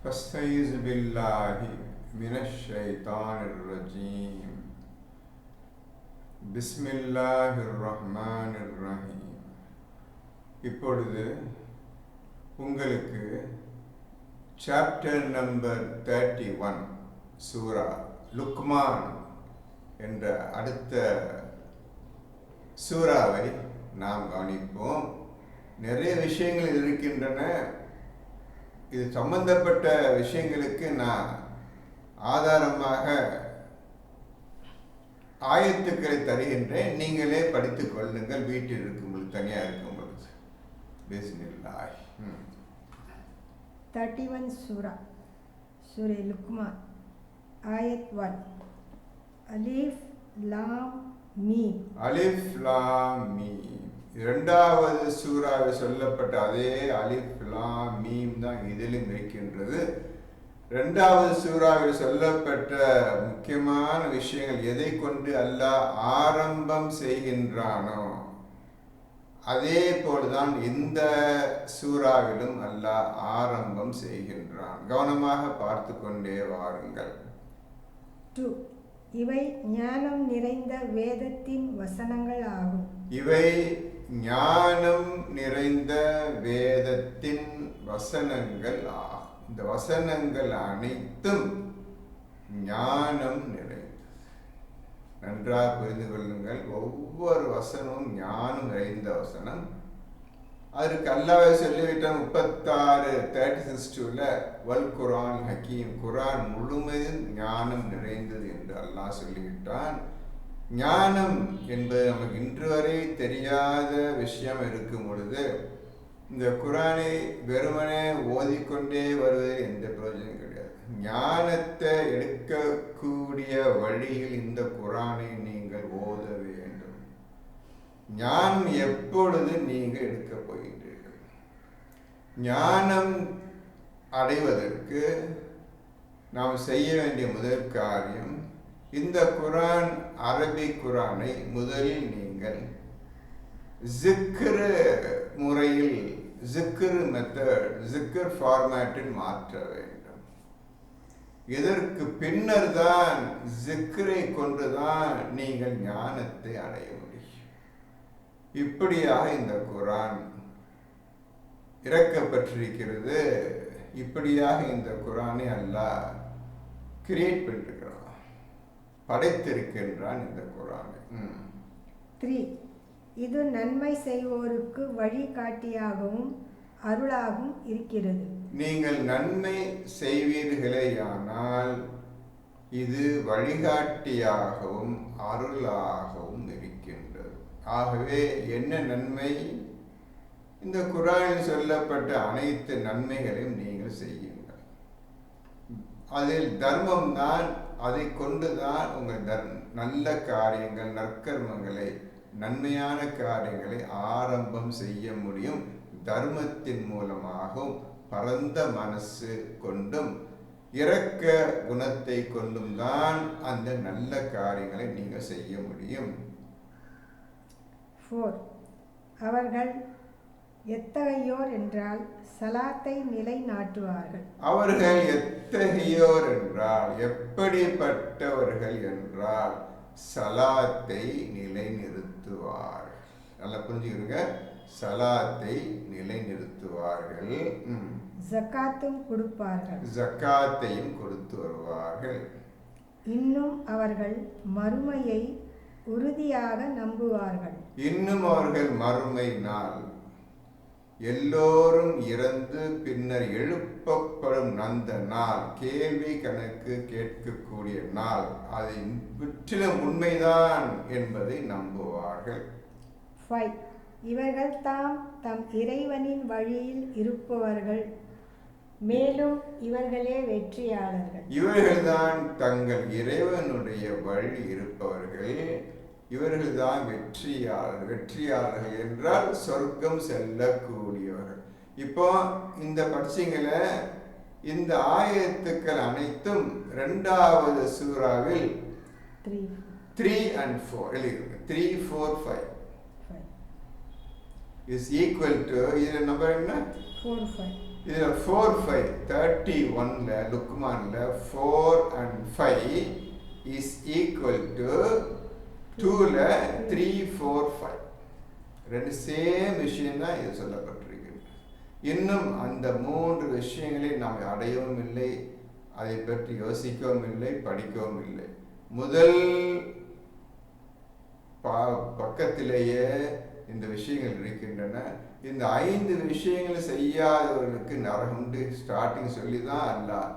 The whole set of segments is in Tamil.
فاستعيذ بالله من الشيطان الرجيم بسم الله الرحمن الرحيم. இப்பொழுது உங்களுக்கு சாப்டர் நம்பர் 31 சூரா லுக்மான் என்ற அடுத்த சூறாவை நாம் கவனிப்போம். நிறைய விஷயங்கள் இருக்கின்றன. இது சம்பந்தப்பட்ட விஷயங்களுக்கு நான் ஆதாரமாக ஆயத்துக்களை தருகின்றேன். நீங்களே படித்துக் கொள்ளுங்கள். வீட்டில் இருக்கும்போது தனியாக இருக்கும்போது பிஸ்மில்லாஹ். 31 சூரா லுக்மான் ஆயத் 1. அலிஃப் லாம் மீம். அலிஃப் லாம் மீம். இரண்டாவது சூறாவில் சொல்லப்பட்ட அதே அலிஃப் லாம் மீம் தான் இதிலும் இருக்கின்றது. இரண்டாவது சூறாவில் சொல்லப்பட்ட முக்கியமான விஷயங்கள் எதை கொண்டு அல்லாஹ் ஆரம்பம் செய்கின்றானோ அதே போல்தான் இந்த சூறாவிலும் அல்லாஹ் ஆரம்பம் செய்கின்றான். கவனமாக பார்த்து கொண்டே வாருங்கள். 2. இவை ஞானம் நிறைந்த வேதத்தின் வசனங்கள் ஆகும். இவை ஞானம் நிறைந்த வேதத்தின் வசனங்கள் ஆகும். இந்த வசனங்கள் அனைத்தும் ஞானம் நிறைந்தது. நன்றாக புரிந்து கொள்ளுங்கள். ஒவ்வொரு வசனமும் ஞானம் நிறைந்த வசனம். அதற்கு அல்லாஹ் சொல்லிவிட்டான் 36:36 வல் குரான் ஹக்கீம். குரான் முழுமையும் ஞானம் நிறைந்தது என்று அல்லாஹ் சொல்லிவிட்டான். ஞானம் என்பது நமக்கு இன்று வரை தெரியாத விஷயம் இருக்கும் பொழுது இந்த குரானை வெறுமனே ஓதிக்கொண்டே வருவதில் எந்த பிரயோஜனம் கிடையாது. ஞானத்தை எடுக்கக்கூடிய வழியில் இந்த குரானை நீங்கள் ஓத வேண்டும். ஞானம் எப்பொழுது நீங்கள் எடுக்கப் போகின்றீர்கள்? ஞானம் அடைவதற்கு நாம் செய்ய வேண்டிய முதல் காரியம், இந்த குரான் அரபி குரானை முதலில் நீங்கள் ஜிக்ரு முறையில், ஜிக்ரு மெத்தட், ஜிக்ர் ஃபார்மேட்டில் மாற்ற வேண்டும். இதற்கு பின்னர் தான் ஜிக்ரை கொண்டுதான் நீங்கள் ஞானத்தை அடைய முடியும். இப்படியாக இந்த குரான் இறக்கப்பட்டிருக்கிறது. இப்படியாக இந்த குரானை அல்லாஹ் கிரியேட் பண்ணிருக்கிறான், படைத்திருக்கின்றான் இந்த குரானை. 3. இது நன்மை செய்வோருக்கு வழிகாட்டியாகவும் அருளாகவும் இருக்கிறது. நீங்கள் நன்மை செய்வீர்களேயானால் இது வழிகாட்டியாகவும் அருளாகவும் இருக்கின்றது. ஆகவே என்ன நன்மை? இந்த குரானில் சொல்லப்பட்ட அனைத்து நன்மைகளையும் நீங்கள் செய்யுங்கள். அதில் தர்மம் தான், அதை கொண்டுதான் உங்கள் நல்ல காரியங்கள், நற்கர்மங்களை, நன்மையான காரியங்களை ஆரம்பம் செய்ய முடியும். தர்மத்தின் மூலமாகவும் பரந்த மனசு கொண்டும் இரக்க குணத்தை கொண்டும் தான் அந்த நல்ல காரியங்களை நீங்கள் செய்ய முடியும். 4. அவர்கள் எத்தகையோர் என்றால் சலாத்தை நிலைநாட்டுவார்கள். அவர்கள் எத்தகையோர் என்றால், எப்படிப்பட்டவர்கள் என்றால் சலாத்தை நிலைநிறுத்துவார்கள். நல்லா புரிஞ்சுக்கிறீங்க. சலாத்தை நிலைநிறுத்துவார்கள். ஜக்காத்தும் கொடுப்பார்கள். ஜக்காத்தையும் கொடுத்து வருவார்கள். இன்னும் அவர்கள் மறுமையை உறுதியாக நம்புவார்கள். இன்னும் அவர்கள் மறுமை நாள், எல்லோரும் இறந்து பின்னர் எழுப்பப்படும் அந்த நாள், கேள்வி கணக்கு கேட்கக்கூடிய நாள், அது முற்றிலும் உண்மைதான் என்பதை நம்புவார்கள். 5. இவர்கள் தம் இறைவனின் வழியில் இருப்பவர்கள், மேலும் இவர்களே வெற்றியாளர்கள். இவர்கள்தான் தங்கள் இறைவனுடைய வழி இருப்பவர்கள். இவர்கள்தான் வெற்றியாளர்கள் என்றால் சொர்க்கம் செல்லக்கூடியவர்கள். இப்போ இந்த படிச்சீங்களே, இந்த ஆயத்துக்கள் அனைத்தும் இரண்டாவது சூறாவில் 3 and 4 எழுதிருக்கு. 3, 4, 5 is equal to, இது நம்பர் என்ன? 4, 5 இதில் 4, 5 31ல் லுக்மானில் 4 and 5 இஸ் ஈக்குவல் டு 2ல் 3, 4, 5 ரெண்டு சேம் விஷயம்தான் இது சொல்லப்பட்டிருக்கு. இன்னும் அந்த 3 விஷயங்களை நாம் அடையவும் இல்லை, அதை பற்றி யோசிக்கவும் இல்லை, படிக்கவும் இல்லை. முதல் பக்கத்திலேயே இந்த விஷயங்கள் இருக்கின்றன. இந்த 5 விஷயங்கள் செய்யாதவர்களுக்கு நரகம்னு ஸ்டார்டிங் சொல்லி தான் அல்லாஹ்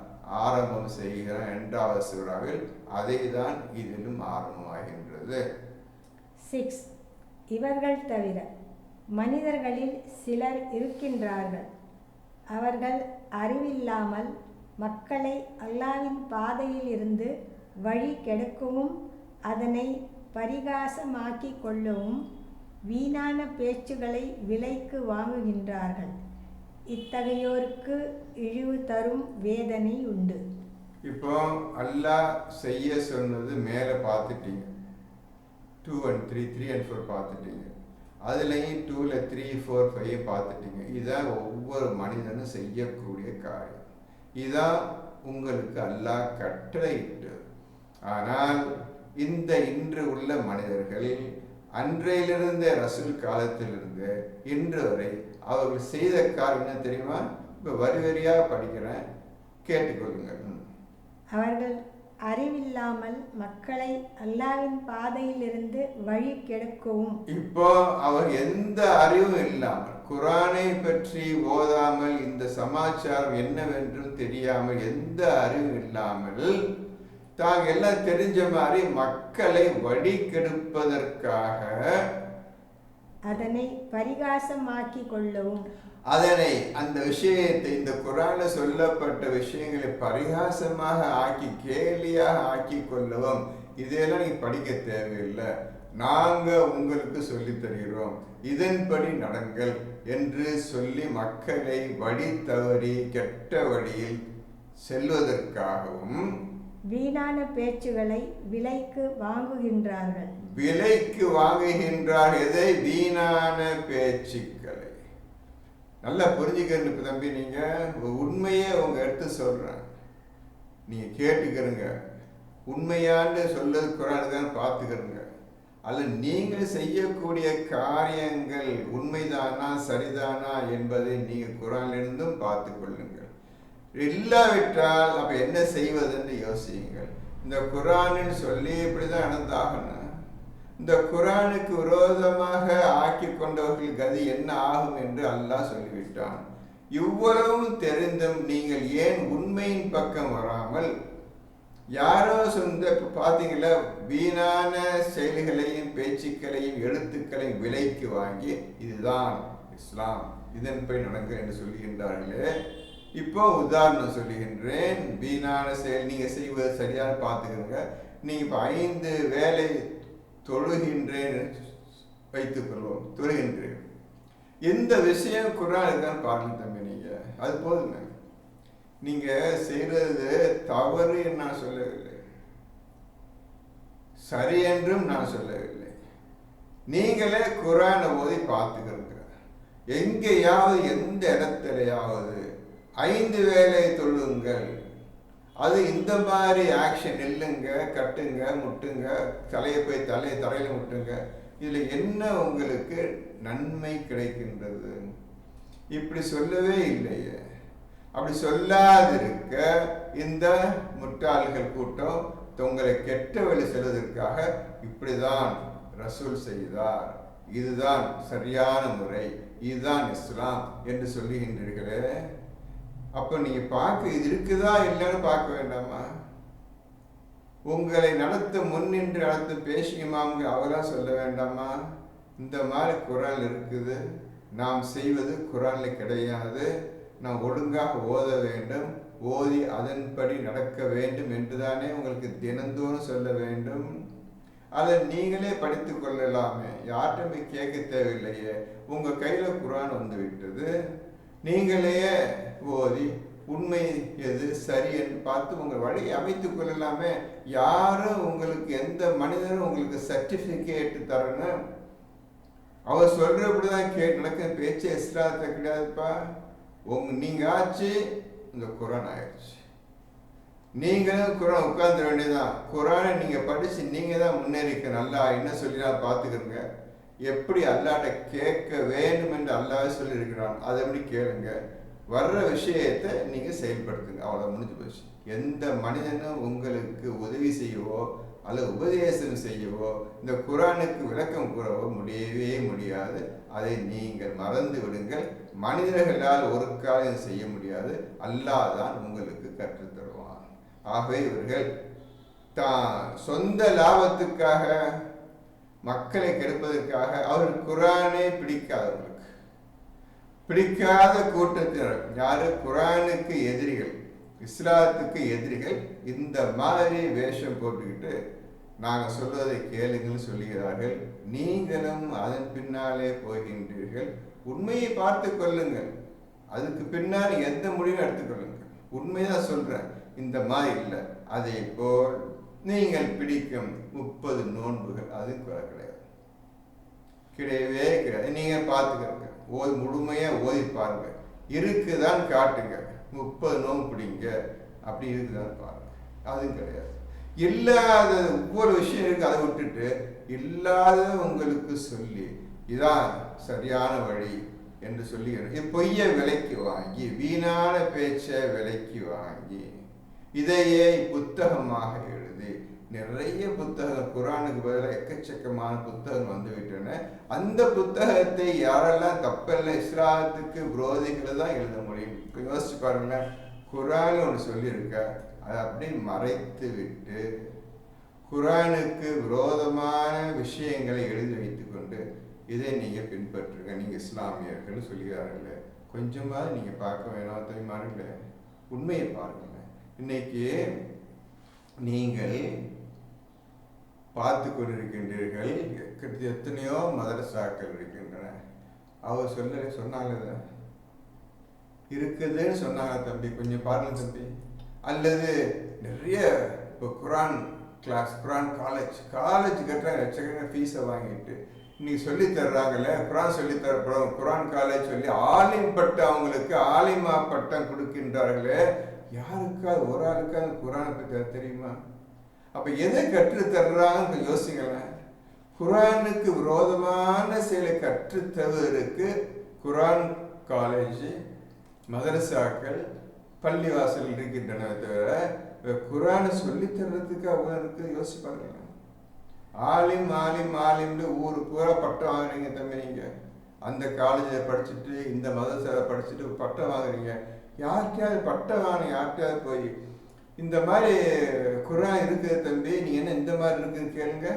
ஆரம்பம் செய்கிறான் 2வது சூறாவில். அதை தான் இதிலும் ஆரம்பமாகின்றது. 6. இவர்கள் தவிர மனிதர்களில் சிலர் இருக்கின்றார்கள், அவர்கள் அறிவில்லாமல் மக்களை அல்லாஹ்வின் பாதையில் இருந்து வழி கெடுக்கவும் அதனை பரிகாசமாக்கிக் கொள்ளவும் வீணான பேச்சுகளை விலைக்கு வாங்குகின்றார்கள். இத்தகையோருக்கு இழிவு தரும் வேதனை உண்டு. இப்போ அல்லாஹ் செய்ய சொன்னது மேலே பார்த்துட்டீங்க, 2 and 3, 3 and 4 பார்த்துட்டீங்க. அதுலேயும் 2ல் 3, 4, 5 பார்த்துட்டீங்க. இதுதான் ஒவ்வொரு மனிதனும் செய்யக்கூடிய காரியம். இதுதான் உங்களுக்கு அல்லாஹ் கட்டளையிட்டு. ஆனால் இந்த இன்று உள்ள மனிதர்கள் அன்றையிலிருந்த ரசூல் காலத்திலிருந்து இன்று வரை அவர்கள் செய்த காரியம் என்ன தெரியுமா? இப்போ வரி வரியாக படிக்கிறேன், கேட்டுக்கொள்ளுங்க. அவர்கள் அறிவில்லாமல் மக்களை அல்லாஹ்வின் பாதையில் இருந்து வழி கெடுக்கவும். இப்போ அவர் எந்த அறிவும் இல்லாமல், குரானை பற்றி ஓதாமல், இந்த சமாச்சாரம் என்னவென்றும் தெரியாமல், எந்த அறிவும் இல்லாமல் தாங்க எல்லாம் தெரிஞ்ச மாதிரி மக்களை வழி கெடுப்பதற்காக அதனை பரிகாசமாக்கி கொள்ளவும், அதனை அந்த விஷயத்தை, இந்த குரான்ல சொல்லப்பட்ட விஷயங்களை பரிகாசமாக ஆக்கி கேலியாக ஆக்கி கொள்ளவும். இதையெல்லாம் நீங்க படிக்க தேவையில்லை, நாங்க உங்களுக்கு சொல்லி தருகிறோம், இதன்படி நடங்கள் என்று சொல்லி மக்களை வழி தவறி கெட்ட வழியில் செல்வதற்காகவும் வீணான பேச்சுகளை விலைக்கு வாங்குகின்றார்கள். விலைக்கு வாங்குகின்றார். எதை? வீணான பேச்சுக்களை. நல்லா புரிஞ்சுக்கிறேன் தம்பி. நீங்க உண்மையே உங்க எடுத்து சொல்றேன், நீங்க கேட்டுக்கிறங்க. உண்மையான்னு சொல்றது குரான் பார்த்துக்கிறங்க. அல்ல நீங்கள் செய்யக்கூடிய காரியங்கள் உண்மைதானா சரிதானா என்பதை நீங்க குரானிலிருந்தும் பார்த்து கொள்ளுங்கள். இல்லாவிட்டால் அப்ப என்ன செய்வதுன்னு யோசியுங்கள். இந்த குரானின்னு சொல்லி இப்படிதான் நடந்தாகணும். இந்த குரானுக்கு விரோதமாக ஆக்கி கொண்டவர்கள் கதி என்ன ஆகும் என்று அல்லாஹ் சொல்லிவிட்டான். இவ்வளவும் தெரிந்தும் நீங்கள் ஏன் உண்மையின் பக்கம் வராமல் யாரோ சொந்த பார்த்தீங்களா வீணான செயல்களையும் பேச்சுக்களையும் எழுத்துக்களையும் விலைக்கு வாங்கி இதுதான் இஸ்லாம், இதன்படி நடங்க என்று சொல்லுகின்றார்களே. இப்போ உதாரணம் சொல்லுகின்றேன். வீணான செயல் நீங்க செய்வது சரியான பார்த்துக்கிறங்க. நீங்க இப்போ 5 வேலை தொழுகின்றேன் வைத்துக் கொள்வோம், தொழுகின்றேன். எந்த விஷயம் குரான் இருக்கான்னு பாருங்க தம்பி. நீங்க அது போதுங்க. நீங்க செய்யறது தவறு நான் சொல்லவில்லை, சரி என்றும் நான் சொல்லவில்லை. நீங்களே குரானை ஓதி பார்த்துக்கிறங்க. எங்கேயாவது எந்த இடத்துலையாவது 5 வேலை தொழுங்கள், அது இந்த மாதிரி ஆக்ஷன் இல்லைங்க, கட்டுங்க, முட்டுங்க, தலையை போய் தரையில முட்டுங்க, இதுல என்ன உங்களுக்கு நன்மை கிடைக்கின்றது? இப்படி சொல்லவே இல்லையே. அப்படி சொல்லாதிருக்க இந்த முட்டாள்கள் கூட்டம் உங்களை கெட்ட வழி செல்வதற்காக இப்படிதான் ரசூல் செய்தார், இதுதான் சரியான முறை, இதுதான் இஸ்லாம் என்று சொல்லுகின்றீர்களே. அப்ப நீங்க பார்க்க இது இருக்குதா இல்லைன்னு பார்க்க வேண்டாமா? உங்களை நடத்த முன்னின்று நடத்த பேசியமாங்க அவெல்லாம் சொல்ல வேண்டாமா? இந்த மாதிரி குரான் இருக்குது, நாம் செய்வது குரான்ல கிடையாது, நாம் ஒழுங்காக ஓத வேண்டும், ஓதி அதன்படி நடக்க வேண்டும் என்றுதானே உங்களுக்கு தினந்தோறும் சொல்ல வேண்டும். அதை நீங்களே படித்து கொள்ளலாமே, யார்கிட்ட கேட்க தேவையில்லையே. உங்க கையில குரான் வந்து விட்டது, நீங்களே ஓதி உண்மை எது சரி என்று பார்த்து உங்கள் வழியை அமைத்துக் கொள்ளலாமே. யாரும் உங்களுக்கு, எந்த மனிதனும் உங்களுக்கு சர்டிபிகேட் தரணும் அவர் சொல்றபடிதான் கேட்டு நடக்க பேச்சு இஸ்லாத்துல கிடையாதுப்பா. நீங்கள் ஆச்சு, இந்த குரான் ஆயிடுச்சு. நீங்களும் குரான் உட்கார்ந்து வேண்டியதான். குரானை நீங்கள் படித்து நீங்கள் தான் முன்னேறிக்க. நல்லா என்ன சொல்லி பார்த்துக்கிறங்க. எப்படி அல்லாட்ட கேட்க வேண்டும் என்று அல்லாவே சொல்லியிருக்கிறான், அதை எப்படி கேளுங்க. வர்ற விஷயத்தை நீங்கள் செயல்படுத்துங்க. அவ்வளோ முடிஞ்சு போச்சு. எந்த மனிதனும் உங்களுக்கு உதவி செய்யவோ அல்லது உபதேசம் செய்யவோ இந்த குரானுக்கு விளக்கம் கூறவோ முடியவே முடியாது. அதை நீங்கள் மறந்து விடுங்கள். மனிதர்களால் ஒரு காரியம் செய்ய முடியாது. அல்லாஹ் தான் உங்களுக்கு கற்றுத்தருவான். ஆகவே இவர்கள் தான் சொந்த லாபத்துக்காக, மக்களை கெடுப்பதற்காக அவர்கள் குரானே பிடிக்காதவர்களுக்கு, பிடிக்காத கூட்டத்தினர் யாரு? குரானுக்கு எதிரிகள், இஸ்லாத்துக்கு எதிரிகள். இந்த மாதிரி வேஷம் போட்டுக்கிட்டு நாங்கள் சொல்வதை கேளுங்கள் சொல்லுகிறார்கள். நீங்களும் அதன் பின்னாலே போகின்றீர்கள். உண்மையை பார்த்து கொள்ளுங்கள். அதுக்கு பின்னால் எந்த முடிவும் எடுத்துக்கொள்ளுங்கள். உண்மைதான் சொல்றேன், இந்த மாதிரி இல்லை. அதே போல் நீங்கள் பிடிக்கும் 30 நோன்புகள் அது கிடையாது, கிடையவே கிடையாது. நீங்க பார்த்துக்கிறங்க, முழுமையா ஓதி பாருங்க. இருக்குதான் காட்டுங்க. 30 நோன்பு பிடிங்க, அப்படி இருக்குதான் பாருங்க. அதுவும் கிடையாது. இல்லாத ஒவ்வொரு விஷயம் இருக்கு, அதை விட்டுட்டு இல்லாத உங்களுக்கு சொல்லி இதான் சரியான வழி என்று சொல்லி பொய்ய விலைக்கு வாங்கி, வீணான பேச்சை விலைக்கு வாங்கி, இதையே புத்தகமாக எழுதி, நிறைய புத்தகம் குரானுக்கு பதிலாக எக்கச்சக்கமான புத்தகம் வந்துவிட்டன. அந்த புத்தகத்தை யாரெல்லாம் தப்பல்ல இஸ்லாத்துக்கு விரோதிகளை தான் எழுத முடியும். யோசிச்சு பாருங்களேன். குரான் ஒன்று சொல்லியிருக்க, அதை அப்படி மறைத்து விட்டு குரானுக்கு விரோதமான விஷயங்களை எழுதி வைத்து கொண்டு இதை நீங்கள் பின்பற்றுங்க, நீங்கள் இஸ்லாமியர்கள் சொல்கிறார்களே, கொஞ்சமாவது நீங்கள் பார்க்க வேணாம் தெரியுமாருங்களே. உண்மையை பாருங்களேன். இன்னைக்கு நீங்கள் பார்த்து கொண்டிருக்கின்றீர்கள், எத்தனையோ மதரசாக்கள் இருக்கின்றன. அவர் சொன்னாங்க இருக்குதுன்னு சொன்னாங்க. தம்பி கொஞ்சம் பாருங்க தம்பி. அல்லது நிறைய இப்போ குரான் கிளாஸ், குரான் காலேஜ் கட்டுறாங்க, லட்சக்கணக்கான ஃபீஸை வாங்கிட்டு இன்னைக்கு சொல்லி தர்றாங்கல்ல, குரான் சொல்லித்தரப்படும் குரான் காலேஜ் சொல்லி ஆலிம் பட்டம், அவங்களுக்கு ஆலிமா பட்டம் கொடுக்கின்றார்களே. யாருக்காவது ஒரு ஆளுக்காவது குரானை பற்றி தெரியுமா? அப்ப எதை கற்றுத்தர்றாங்க யோசிங்களேன். குரானுக்கு விரோதமான செயலை கற்றுத்தருவதற்கு குரான் காலேஜ், மதரசாக்கள், பள்ளிவாசல் இருக்கின்றன. தவிர குரானை சொல்லி தர்றதுக்கு அவங்களுக்கு யோசிப்பாங்க. ஆலிம் ஆலிம் ஆலிம்னு ஊர் பூரா பட்டம் வாங்குறீங்க தம்பி. நீங்க அந்த காலேஜில் படிச்சுட்டு இந்த மதரசாவில் படிச்சுட்டு பட்டம் வாங்குறீங்க. யாருக்கையாவது பட்டம் வாங்க, யாருக்கையாவது போய் இந்த மாதிரி குரான் இருக்குது தம்பி, நீங்க என்ன இந்த மாதிரி இருக்குன்னு கேளுங்க,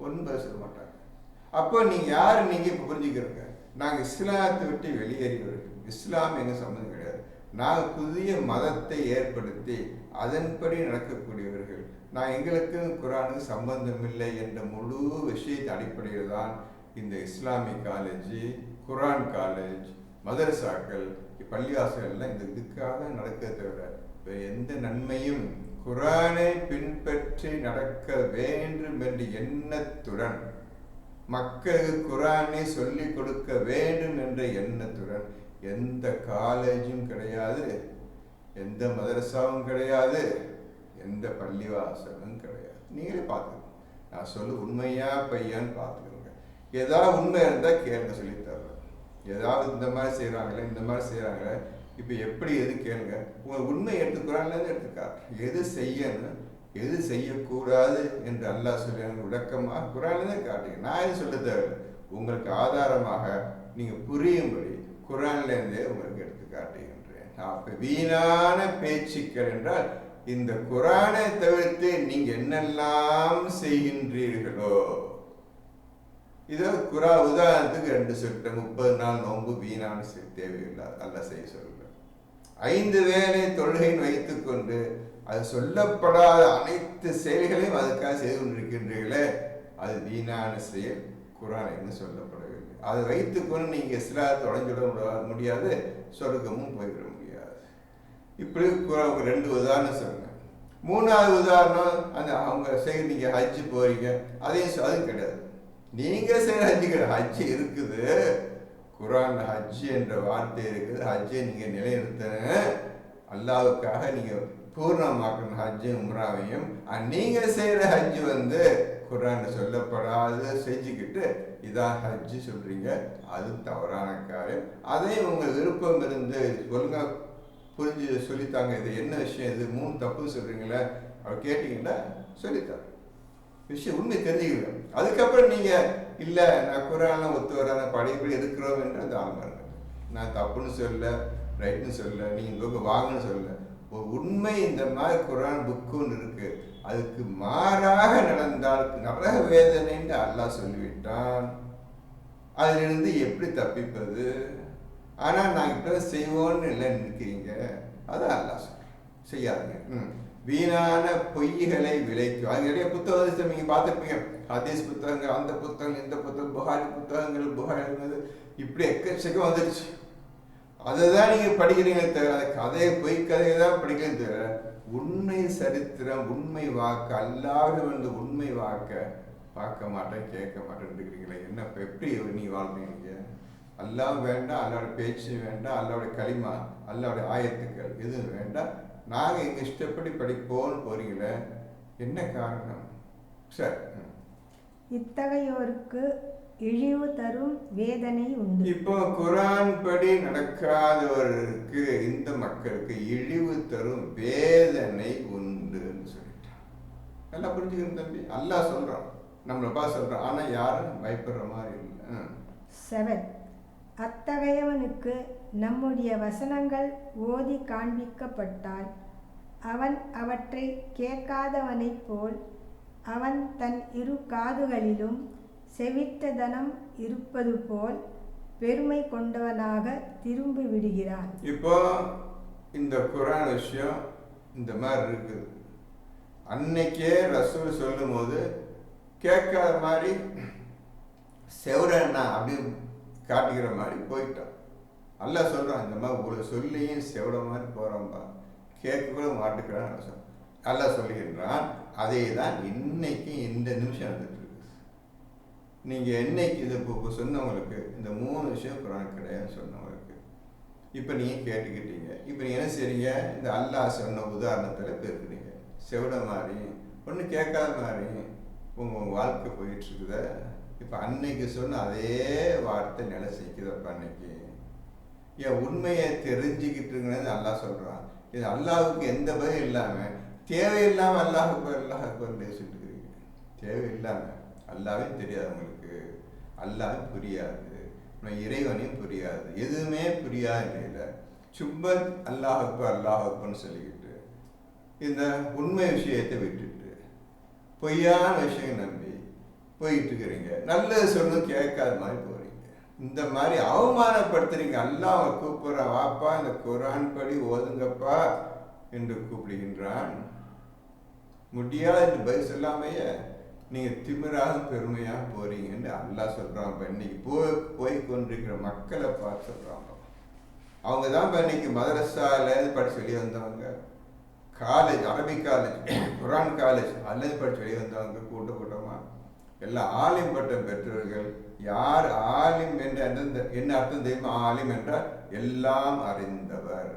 ஒன்றும் பேச மாட்டாங்க. அப்போ நீங்க யாரு? நீங்க இப்போ புரிஞ்சுக்கிறீங்க, நாங்கள் இஸ்லாத்தை விட்டு வெளியேறியவர்கள், இஸ்லாம் எங்க சம்மந்தம் கிடையாது, நாங்கள் புதிய மதத்தை ஏற்படுத்தி அதன்படி நடக்கக்கூடியவர்கள், நான் எங்களுக்கு குரானுக்கு சம்பந்தம் இல்லை என்ற முழு விஷயத்தின் அடிப்படையில் தான் இந்த இஸ்லாமிக் காலேஜ், குரான் காலேஜ், மதரசாக்கள், பள்ளிவாசல்கள் இந்த இதுக்காக நடக்கிறத தவிர எந்த நன்மையும் குரானை பின்பற்றி நடக்க வேண்டும் என்ற எண்ணத்துடன், மக்களுக்கு குரானை சொல்லிக் கொடுக்க வேண்டும் என்ற எண்ணத்துடன் எந்த காலேஜும் கிடையாது, எந்த மதரசாவும் கிடையாது, எந்த பள்ளிவாசலும் கிடையாது. நீங்களே பார்த்துக்கணும். நான் சொல்லு உண்மையா பையான்னு பார்த்துக்கோங்க. ஏதாவது உண்மை இருந்தால் கேளுங்க, சொல்லித்தர்றேன். ஏதாவது இந்த மாதிரி செய்கிறாங்களே, இந்த மாதிரி செய்கிறாங்களே, இப்போ எப்படி எது கேளுங்க. உங்கள் உண்மை எடுத்துக்கிறாங்களேன்னு எடுத்துக்காரு. எது செய்யணும், எது செய்யக்கூடாது என்று அல்லாஹ் சொல்லி விளக்கமாக குரான்லேயே காட்டுங்க. நான் எது சொல்ல தேவையில்லை, உங்களுக்கு ஆதாரமாக நீங்கள் புரியும்படி குரான்லேருந்தே உங்களுக்கு எடுத்து காட்டுகின்றேன். அப்போ வீணான பேச்சுக்கள் என்றால் இந்த குரானை தவிர்த்து நீங்க என்னெல்லாம் செய்கின்றீர்களோ, இதோ உதாரணத்துக்கு 2 சொல்லிட்டேன். 30 நாள் நோன்பு வீணான தேவையில்லை, அல்ல செய்ய சொல்றேன். 5 வேளை தொழுகைன்னு வைத்துக் கொண்டு அது சொல்லப்படாத அனைத்து செயல்களையும் அதுக்காக செய்து கொண்டிருக்கின்றீர்களே, அது வீணான செயல், குரான் என்ன சொல்லப்படவில்லை. அதை வைத்துக்கொண்டு நீங்க இஸ்லாத்தை உடைஞ்சுட முடியாது, சொர்க்கமும் போய்விட முடியாது. இப்படி 2 உதாரணம் சொன்னேன். 3வது உதாரணம், அந்த அவங்க செய்ய நீங்க ஹஜ்ஜு போறீங்க, அதுவும் கிடையாது. நீங்க செய்யற ஹஜ்ஜு கிடையாது. ஹஜ்ஜு இருக்குது, குர்ஆன்ல ஹஜ் என்ற வார்த்தை இருக்குது. ஹஜ்ஜை நீங்க நிலைநிறுத்தன அல்லாஹ்வுக்காக நீங்க பூர்ணமாக்கணும் ஹஜ்ஜையும் உம்ராவையும். நீங்க செய்யற ஹஜ் குர்ஆன்ல சொல்லப்படாத செஞ்சுக்கிட்டு இதான் ஹஜ்ஜு சொல்றீங்க, அது தவறான காரியம். அதையும் உங்க விருப்பம் இருந்து ஒழுங்கா புரிஞ்சு சொல்லித்தாங்க. இது என்ன விஷயம், இது 3 தப்பு சொல்றீங்களே அவர் கேட்டீங்கன்னா சொல்லித்தாங்க, விஷயம் உண்மை தெரிஞ்சுக்கிறேன். அதுக்கப்புறம் நீங்க இல்ல நான் குர்ஆன்லாம் ஒத்து வராத படிப்படி இருக்கிறோம் என்று அது ஆரம்பம். நான் தப்புன்னு சொல்ல, ரைட்னு சொல்ல, நீங்க வாங்கன்னு சொல்ல. ஒரு உண்மை இந்த மாதிரி குர்ஆன் புக்குன்னு இருக்கு, அதுக்கு மாறாக நடந்தால் நரக வேதனைன்னு அல்லாஹ் சொல்லிவிட்டான். அதிலிருந்து எப்படி தப்பிப்பது? ஆனா நான் இப்ப செய்வோன்னு இல்லை நினைக்கிறீங்க, அதான் அல்லாஹ் சொல்றேன், செய்யாதுங்க. வீணான பொய்களை விளைக்கும். அது நிறைய புத்தகத்தை நீங்க பார்த்துருப்பீங்க, ஹதீஸ் புத்தகங்கள், அந்த புத்தகங்கள், இந்த புத்தகம், புகாரி புத்தகங்கள், புகாரி இப்படி எக்கச்சக்கம் வந்துருச்சு. அதை தான் நீங்க படிக்கிறீங்களே தவிர கதையை பொய் கதையை தான் படிக்கிறீங்க தவிர உண்மை சரித்திரம், உண்மை வாக்கு, அல்லாஹ்வின் உண்மை வாக்க பார்க்க மாட்டேன், கேட்க மாட்டேன்னு இருக்கிறீங்களே. என்ன எப்படி நீ வாழ்றீங்க? அல்லாஹ் வேண்டாம், அல்லாவோட பேச்சு வேண்டாம், அல்லாவோட களிமா, அல்லாவோட ஆயத்துக்கள் எதுவும் வேண்டாம், நாங்க எங்க இஷ்டப்படி படிப்போம்னு போறீங்களே, என்ன காரணம்? சரி, இத்தகையோருக்கு இழிவு தரும் வேதனை உண்டு. இப்போ குர்ஆன் படி நடக்காதவருக்கு, இந்த மக்களுக்கு இழிவு தரும் வேதனை உண்டுன்னு சொல்லிட்டான். நல்லா புரிஞ்சுக்கணும் தம்பி, அல்லாஹ் சொல்றான், நம்மளை பார்த்து சொல்றான். ஆனா யாரும் பயப்படுற மாதிரி இல்லை. 7. அத்தகையவனுக்கு நம்முடைய வசனங்கள் ஓதி காண்பிக்கப்பட்டால் அவன் அவற்றை கேட்காதவனைப் போல் அவன் தன் இரு காதுகளிலும் செவிட்டதனம் இருப்பது போல் பெருமை கொண்டவனாக திரும்பி விடுகிறான். இப்போ இந்த குர்ஆன் விஷயம் இந்த மாதிரி இருக்குது. அன்னைக்கே ரசூல் சொல்லும் போது கேட்காத மாதிரி செவரண்ணா அப்படி காட்டுகிற மாதிரி போயிட்டான். அல்லாஹ் சொல்றான், இந்த மாதிரி உங்களை சொல்லியும் செவட மாதிரி போறான்பா, கேட்க கூட மாட்டுக்கிறான். அல்லாஹ் சொல்லுகின்றான். அதே தான் இன்னைக்கு இந்த நிமிஷம் நடந்துட்டு இருக்கு. நீங்க என்னைக்கு இது இப்போ சொன்னவங்களுக்கு இந்த 3 விஷயம் குர்ஆன் கிடையாதுன்னு சொன்னவங்களுக்கு இப்போ நீங்க கேட்டுக்கிட்டீங்க. இப்போ நீங்க என்ன செய்றீங்க? இந்த அல்லாஹ் சொன்ன உதாரணத்துல பேசுறீங்க. செவட மாதிரி ஒண்ணு கேட்காத மாதிரி உங்க வாழ்க்கை போயிட்டு இருக்குத. இப்போ அன்னைக்கு சொன்ன அதே வார்த்தை நிலை செய்க்குதப்ப அன்னைக்கு என் உண்மையை தெரிஞ்சுக்கிட்டுங்கிறது அல்லாஹ் சொல்றான். இது அல்லாஹுக்கு எந்த பதிலும் இல்லாம தேவையில்லாம அல்லாஹ் பேசிட்டு இருக்கிறீங்க. தேவையில்லாம அல்லாஹ்வே தெரியாது உங்களுக்கு, அல்லாஹ் புரியாது, இறைவனையும் புரியாது, எதுவுமே புரியாத நிலையில சும்மா அல்லாஹ்னு சொல்லிக்கிட்டு இந்த உண்மை விஷயத்தை விட்டுட்டு பொய்யான விஷயம் நம்பி போயிட்டு இருக்கிறீங்க. நல்லது சொல்லு கேட்காத மாதிரி போறீங்க. இந்த மாதிரி அவமானப்படுத்துறீங்க. அல்லாஹ் கூப்பிடுற, வாப்பா இந்த குர்ஆன் படி ஓதுங்கப்பா என்று கூப்பிடுகின்றான். முடியாத இந்த பதில் சொல்லாமையே நீங்க திமிராக பெருமையாக போறீங்கன்னு அல்லாஹ் சொல்றான். இன்னைக்கு போய் கொண்டிருக்கிற மக்களை பார்த்து சொல்றாங்க. அவங்க தான் இன்னைக்கு மதரசால படிச்சு வெளியே வந்தவங்க, காலேஜ், அரபிக் காலேஜ், குர்ஆன் காலேஜ் அல்லது படிச்சு வெளியே வந்தவங்க கூட்டமா எல்லாம் ஆலிம் பட்டம் பெற்றவர்கள். யார் ஆலிம் என்ற என்ன அர்த்தம் தெரியுமா? ஆலிம் என்றால் எல்லாம் அறிந்தவர்.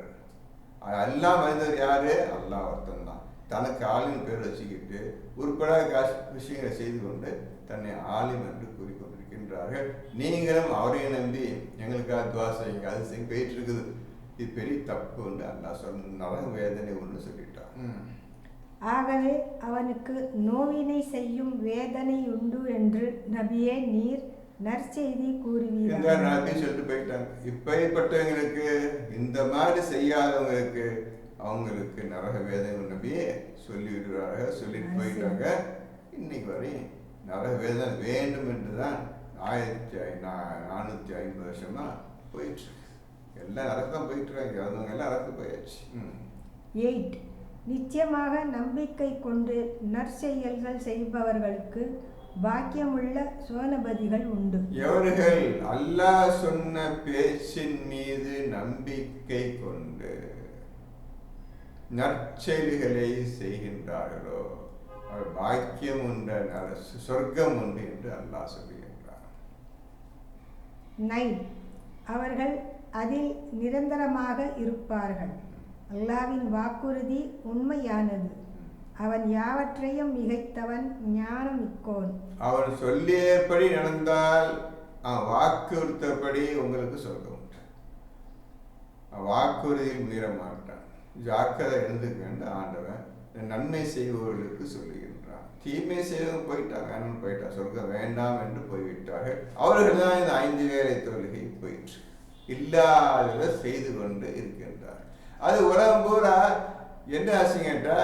எல்லாம் அறிந்தவர் யாரு? அல்லாஹ் ஒருத்தன் தான். தனக்கு ஆலிம் பேர் வச்சுக்கிட்டு உட்படாத விஷயங்களை செய்து கொண்டு தன்னை ஆலிம் என்று கூறிக்கொண்டிருக்கின்றார்கள். நீங்களும் அவரையும் நம்பி எங்களுக்காக துவா செய்யுங்க, அது செய்ய போயிட்டு இருக்குது. இது பெரிய தப்பு ஒன்று அல்லாஹ் சொன்ன நரக வேதனை ஒன்று சொல்லிட்டான். ஆகவே அவனுக்கு நோவினை செய்யும் வேதனை உண்டு என்று நபியே நீர் நற்செய்தி கூறுவீர்கள். நபி சொல்லிட்டு போயிட்டாங்க. இப்படிப்பட்டவங்களுக்கு, இந்த மாதிரி செய்யாதவங்களுக்கு அவங்களுக்கு நரக வேதனை நபியே சொல்லி விடுறாங்க, சொல்லிட்டு போயிட்டாங்க. இன்னைக்கு வரையும் நரக வேதனை வேண்டும் என்றுதான் 1450 வருஷமா போயிட்டு இருக்கு. எல்லாம் அரசு போயிட்டு இருக்காங்க, அவங்க எல்லாம் அரசு போயாச்சு. 8. நிச்சயமாக நம்பிக்கை கொண்டு நற்செயல்கள் செய்பவர்களுக்கு பாக்கியமுள்ள சோனபதிகள் உண்டு. எவர்கள் அல்லாஹ் சொன்ன பேச்சின் மீது நம்பிக்கை கொண்டு நற்செயல்களை செய்கின்றார்களோ அவர் பாக்கியம் உண்டு, சொர்க்கம் உண்டு என்று அல்லாஹ் சொல்லுகின்றார். 9. அவர்கள் அதில் நிரந்தரமாக இருப்பார்கள். அல்லாஹ்வின் வாக்குறுதி உண்மையானது. அவன் யாவற்றையும் மிகைத்தவன், ஞானம் மிக்கோன். அவன் சொல்லியபடி நடந்தால் வாக்குறுத்தபடி உங்களுக்கு சொல்ல மாட்டான். வாக்குறுதியில் மீற மாட்டான். ஜாக்கிரதை இருந்துக்கன்னு ஆண்டவன் நன்மை செய்பவர்களுக்கு சொல்லுகின்றான். தீமை செய்வதும் போயிட்டாங்க, வேணும்னு போயிட்டா, சொர்க்கம் வேண்டாம் என்று போய்விட்டார்கள். அவர்கள் தான் இந்த 5 வேளை தொழுகை போயிற்று இல்லாத செய்து கொண்டு இருக்கின்றார். அது உலகம் பூரா என்ன ஆச்சுங்கட்டா,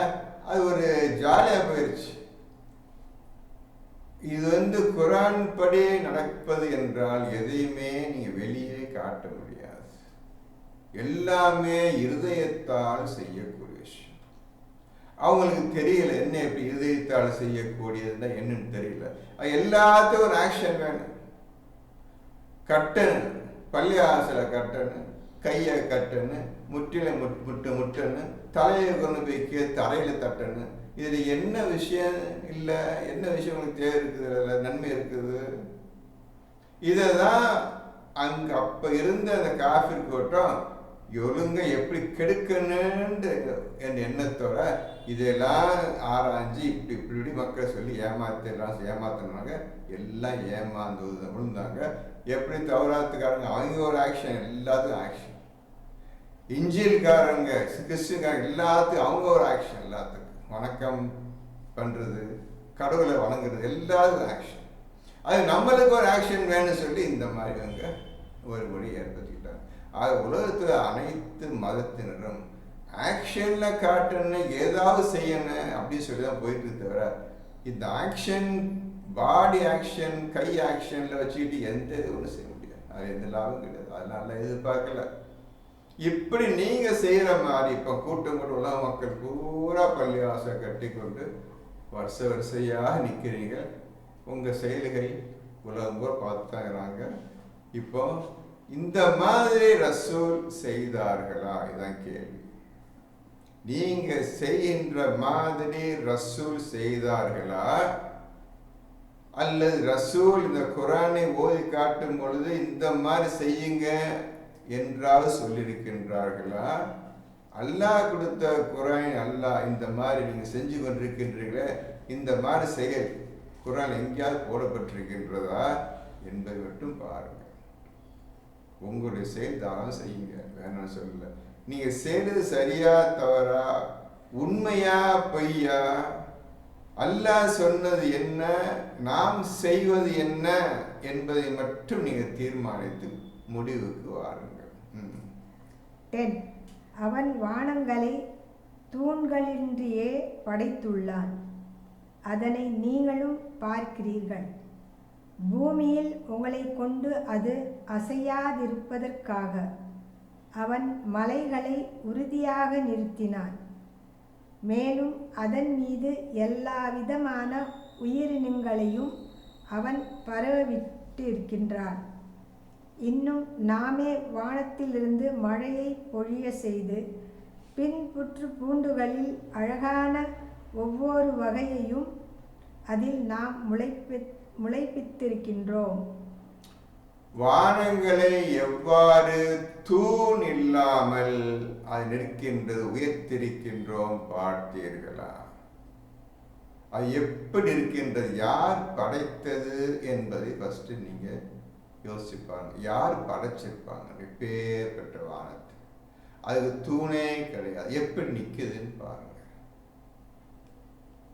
அது ஒரு ஜாலியா போயிடுச்சு. இது குரான் படி நடப்பது என்றால் எதையுமே நீங்க வெளியே காட்ட முடியாது. எல்லாமே இருதயத்தால் செய்யக்கூடிய விஷயம். அவங்களுக்கு தெரியல என்ன எப்படி இருதயத்தால் செய்யக்கூடியதுன்னா என்னன்னு தெரியல. எல்லாத்துக்கும் ஒரு ஆக்ஷன் வேணும். கட்டணும், பள்ளிவாசல கட்டணும், கையை கட்டணும், முட்டில முட்டணும், தலையை கொண்டு போய் தரையில தட்டணும். இதுல என்ன விஷயம் இல்லை, என்ன விஷயம் உங்களுக்கு தேவை இருக்குது, நன்மை இருக்குது. இததான் அங்க அப்ப இருந்த அந்த காஃபிர் கூட்டம் ஒழுங்க எப்படி கெடுக்கணுன்ற எண்ணத்தோட இதெல்லாம் ஆராய்ஞ்சு இப்படி இப்படி மக்களை சொல்லி ஏமாத்தினாங்க. எல்லாம் ஏமாந்து விழுந்தாங்க. எப்படி தௌராத்துக்காரங்க அவங்க ஒரு ஆக்ஷன், எல்லாத்துக்கும் ஆக்ஷன். இஞ்சில்காரங்க கிறிஸ்துக்காரங்க எல்லாத்துக்கும் அவங்க ஒரு ஆக்ஷன். எல்லாத்துக்கும் வணக்கம் பண்றது, கடவுளை வணங்குறது, எல்லாத்துக்கும் ஆக்ஷன். அது நம்மளுக்கு ஒரு ஆக்ஷன் வேணும்னு சொல்லி இந்த மாதிரி அவங்க ஒரு மொழி ஏற்படுத்திக்கிட்டாங்க. அது உலகத்துல அனைத்து மதத்தினரும் ஆக்ஷன்ல காட்டணும், ஏதாவது செய்யணும் அப்படின்னு சொல்லி தான் போயிட்டு தவிர இந்த ஆக்ஷன், பாடி ஆக்ஷன், கை ஆக்ஷன்ல வச்சுக்கிட்டு எந்த ஒன்றும் செய்ய முடியாது. அது எந்த லாபம் கிடையாது. அதனால எதிர்பார்க்கல. இப்படி நீங்க செய்யற மாதிரி இப்ப கூட்டம் கூட உலக மக்கள் பூரா பள்ளிவாச கட்டி கொண்டு வரிசையாக நிக்கிறீங்க. உங்க செயல்கள் உலகம் பூரா பார்த்துட்டாங்க. இப்போ இந்த மாதிரி ரசூல் செய்தார்களா? இதான் கேள்வி. நீங்க செய்கின்ற மாதிரி ரசூல் செய்தார்களா? அல்லது ரசூல் இந்த குரானை ஓதி காட்டும் பொழுது இந்த மாதிரி செய்யுங்க என்றாவது சொல்லியிருக்கின்றார்களா? அல்லாஹ் கொடுத்த குரான், அல்லாஹ் இந்த மாதிரி நீங்க செஞ்சு கொண்டிருக்கின்றீர்களே, இந்த மாதிரி செயல் குரான் எங்கேயாவது போடப்பட்டிருக்கின்றதா என்பதை மட்டும் பாருங்க. உங்களுடைய செயல் தாராளம் செய்யுங்க, வேணாம் சொல்லல. நீங்க செய்வது சரியா தவறா, உண்மையா பொய்யா, அல்லாஹ் சொன்னது என்ன, நாம் செய்வது என்ன என்பதை மட்டும் நீங்க தீர்மானித்து முடிவுக்கு வாருங்கள். 10. அவன் வானங்களை தூண்களின்றியே படைத்துள்ளான், அதனை நீங்களும் பார்க்கிறீர்கள். பூமியில் உங்களை கொண்டு அது அசையாதிருப்பதற்காக அவன் மலைகளை உறுதியாக நிறுத்தினான். மேலும் அதன் மீது எல்லாவிதமான உயிரினங்களையும் அவன் பரவவிட்டிருக்கின்றான். இன்னும் நாமே வானத்திலிருந்து மழையை பொழிய செய்து பின்புற்று பூண்டுகளில் அழகான ஒவ்வொரு வகையையும் அதில் நாம் முளைப்பித்திருக்கின்றோம். வானங்களை எவ்வாறு தூண் இல்லாமல் அது நிற்கின்றது உயர்த்திருக்கின்றோம் பார்த்தீர்களா? அது எப்படி இருக்கின்றது, யார் படைத்தது என்பதை ஃபர்ஸ்ட் நீங்க யோசிப்பாங்க. யார் படைச்சிருப்பாங்க? எப்பேற்பட்ட வானத்தை, அதுக்கு தூணே கிடையாது, எப்படி நிக்குதுன்னு பாருங்க.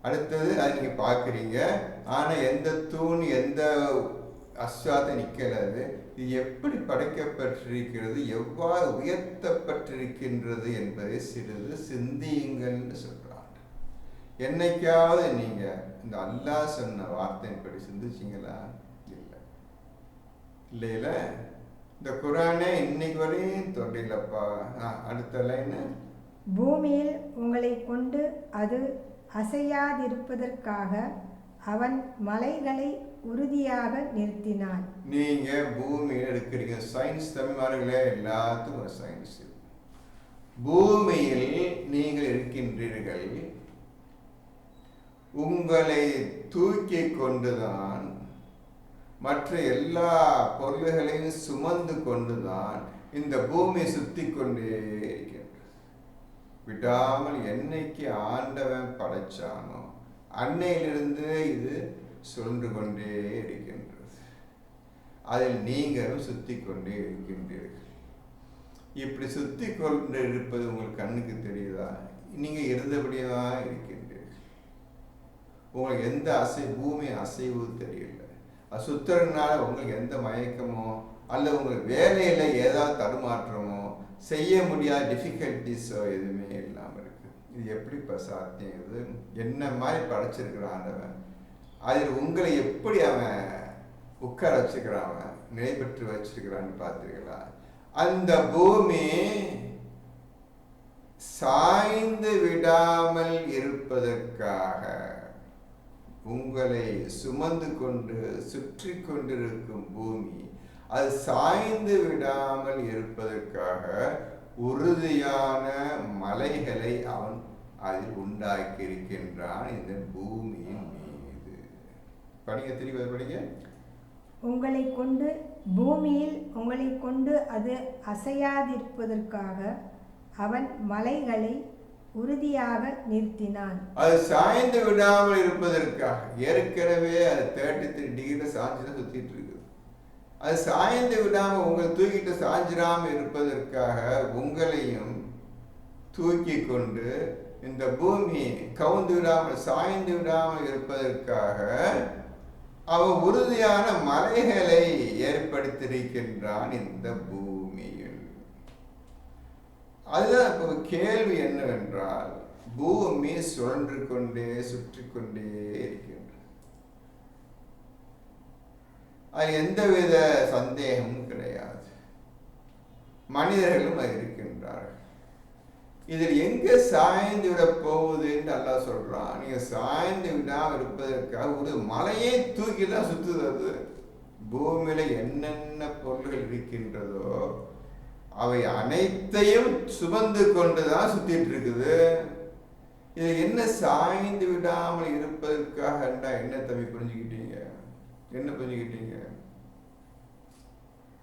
அடுத்தது அது நீங்க பார்க்குறீங்க, ஆனா எந்த தூண் எந்த அஸ்வாத நிற்கிறது, இது எப்படி படைக்கப்பட்டிருக்கிறது, எவ்வாறு உயர்த்தப்பட்டிருக்கின்றது என்பதை சிறிது சிந்தியுங்கள்னு சொல்றாங்க. என்னைக்காவது நீங்க இந்த அல்லாஹ் சொன்ன வார்த்தையின்படி சிந்திச்சிங்களா? இல்லையில இந்த குரானே இன்னைக்கு வரையும் தொண்டிலப்பா. அடுத்த லைன், பூமியில் உங்களை கொண்டு அது அசையாதிருப்பதற்காக அவன் மலைகளை உறுதியாக நிறுத்தினான். நீங்க பூமியில் இருக்கிறீங்க. சயின்ஸ் தமிழ்மார்களே, எல்லாத்துக்கும் ஒரு சயின்ஸ். பூமியில் நீங்கள் இருக்கின்றீர்கள், உங்களை தூக்கி கொண்டுதான் மற்ற எல்லா பொருள்களையும் சுமந்து கொண்டுதான் இந்த பூமி சுத்தி கொண்டே இருக்கின்றது. விடாமல் என்னைக்கு ஆண்டவன் படைச்சானோ அன்னையிலிருந்து இது சுழன்று கொண்டே இருக்கின்றது. அதில் நீங்களும் சுத்தி கொண்டே இருக்கின்றீர்கள். இப்படி சுத்தி கொண்டு இருப்பது உங்களுக்கு கண்ணுக்கு தெரியுதா? நீங்க இருந்தபடியாக இருக்கின்றீர்கள். உங்களுக்கு எந்த பூமி அசைவு தெரியல. அது சுத்துறதுனால உங்களுக்கு எந்த மயக்கமோ அல்ல உங்களுக்கு வேலையில ஏதாவது தடுமாற்றமோ செய்ய முடியாத டிஃபிகல்ட்டிஸோ எதுவுமே இல்லாமல் இருக்கு. இது எப்படி சாத்தியம்? இது என்ன மாதிரி படைச்சிருக்கிறான் ஆண்டவன். அதில் உங்களை எப்படி அவன் உட்கார வச்சுக்கிறான், அவன் நிலை பெற்று வச்சிருக்கிறான்னு பார்த்தீர்களா? அந்த பூமி சாய்ந்து விடாமல் இருப்பதற்காக உங்களை சுமந்து கொண்டு சுற்றி கொண்டிருக்கும் பூமி அது சாய்ந்து விடாமல் இருப்பதற்காக உறுதியான மலைகளை அவன் அதில் உண்டாக்கி இருக்கின்றான் இந்த பூமியின் மீது. படிங்க, திருப்பி படிங்க. உங்களை கொண்டு பூமியில் உங்களை கொண்டு அது அசையாதிருப்பதற்காக அவன் மலைகளை உறுதியாக நிறுத்தினான். அது சாய்ந்து விடாமல் இருப்பதற்காக. ஏற்கனவே அது 33 டிகிரி சாய்ந்து சுத்திட்டு இருக்குது. அது சாய்ந்து விடாமல் உங்களை தூக்கிட்டு சாஞ்சிடாம இருப்பதற்காக உங்களையும் தூக்கி கொண்டு இந்த பூமி கவுந்து விடாமல் சாய்ந்து விடாமல் இருப்பதற்காக அவன் உறுதியான மலைகளை ஏற்படுத்தியிருக்கின்றான் இந்த பூமியில். அதுதான் இப்போ கேள்வி என்னவென்றால், பூமி சுழன்று கொண்டே சுற்றி கொண்டே இருக்கின்றது. அது எந்தவித சந்தேகமும் கிடையாது. மனிதர்களும் அது இருக்கின்றார்கள். இதில் எங்க சாய்ந்து விட போகுது என்று அல்லாஹ் சொல்றான். நீங்க சாய்ந்து விடாமல் இருப்பதற்காக ஒரு மலையை தூக்கி தான் சுத்துது. பூமியில என்னென்ன பொருள்கள் இருக்கின்றதோ அவை அனைத்தையும் சுமந்து கொண்டுதான் சுத்திட்டு இருக்குது. இது என்ன சாய்ந்து விடாமல் இருப்பதற்காக என்ன தம்பி புரிஞ்சுக்கிட்டீங்க? என்ன புரிஞ்சுக்கிட்டீங்க?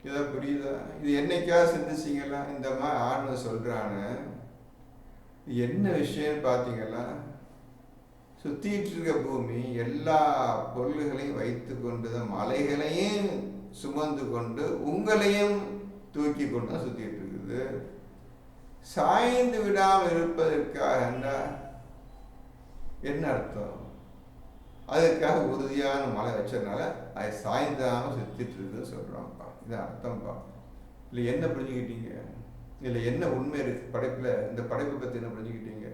இதை புரியுதா? இது என்னைக்காவது சிந்திச்சிங்களா? இந்த மாதிரி ஆண்டு சொல்றான்னு என்ன விஷயம் பார்த்தீங்களா? சுத்திட்டு இருக்க பூமி எல்லா பொருள்களையும் வைத்து கொண்டு மலைகளையும் சுமந்து கொண்டு உங்களையும் தூக்கி கொண்டு தான் சுத்திட்டு இருக்குது. சாய்ந்து விடாமல் இருப்பதற்காக என்ன அர்த்தம்? அதுக்காக உறுதியான மலை வச்சதுனால அது சாய்ந்தாம சுத்திட்டு இருக்குன்னு சொல்றான்ப்பா. இது அர்த்தம்ப்பா. இல்லை என்ன புரிஞ்சுக்கிட்டீங்க? இல்லை என்ன உண்மை இருக்கு படைப்புல? இந்த படைப்பை பத்தி என்ன புரிஞ்சுக்கிட்டீங்க?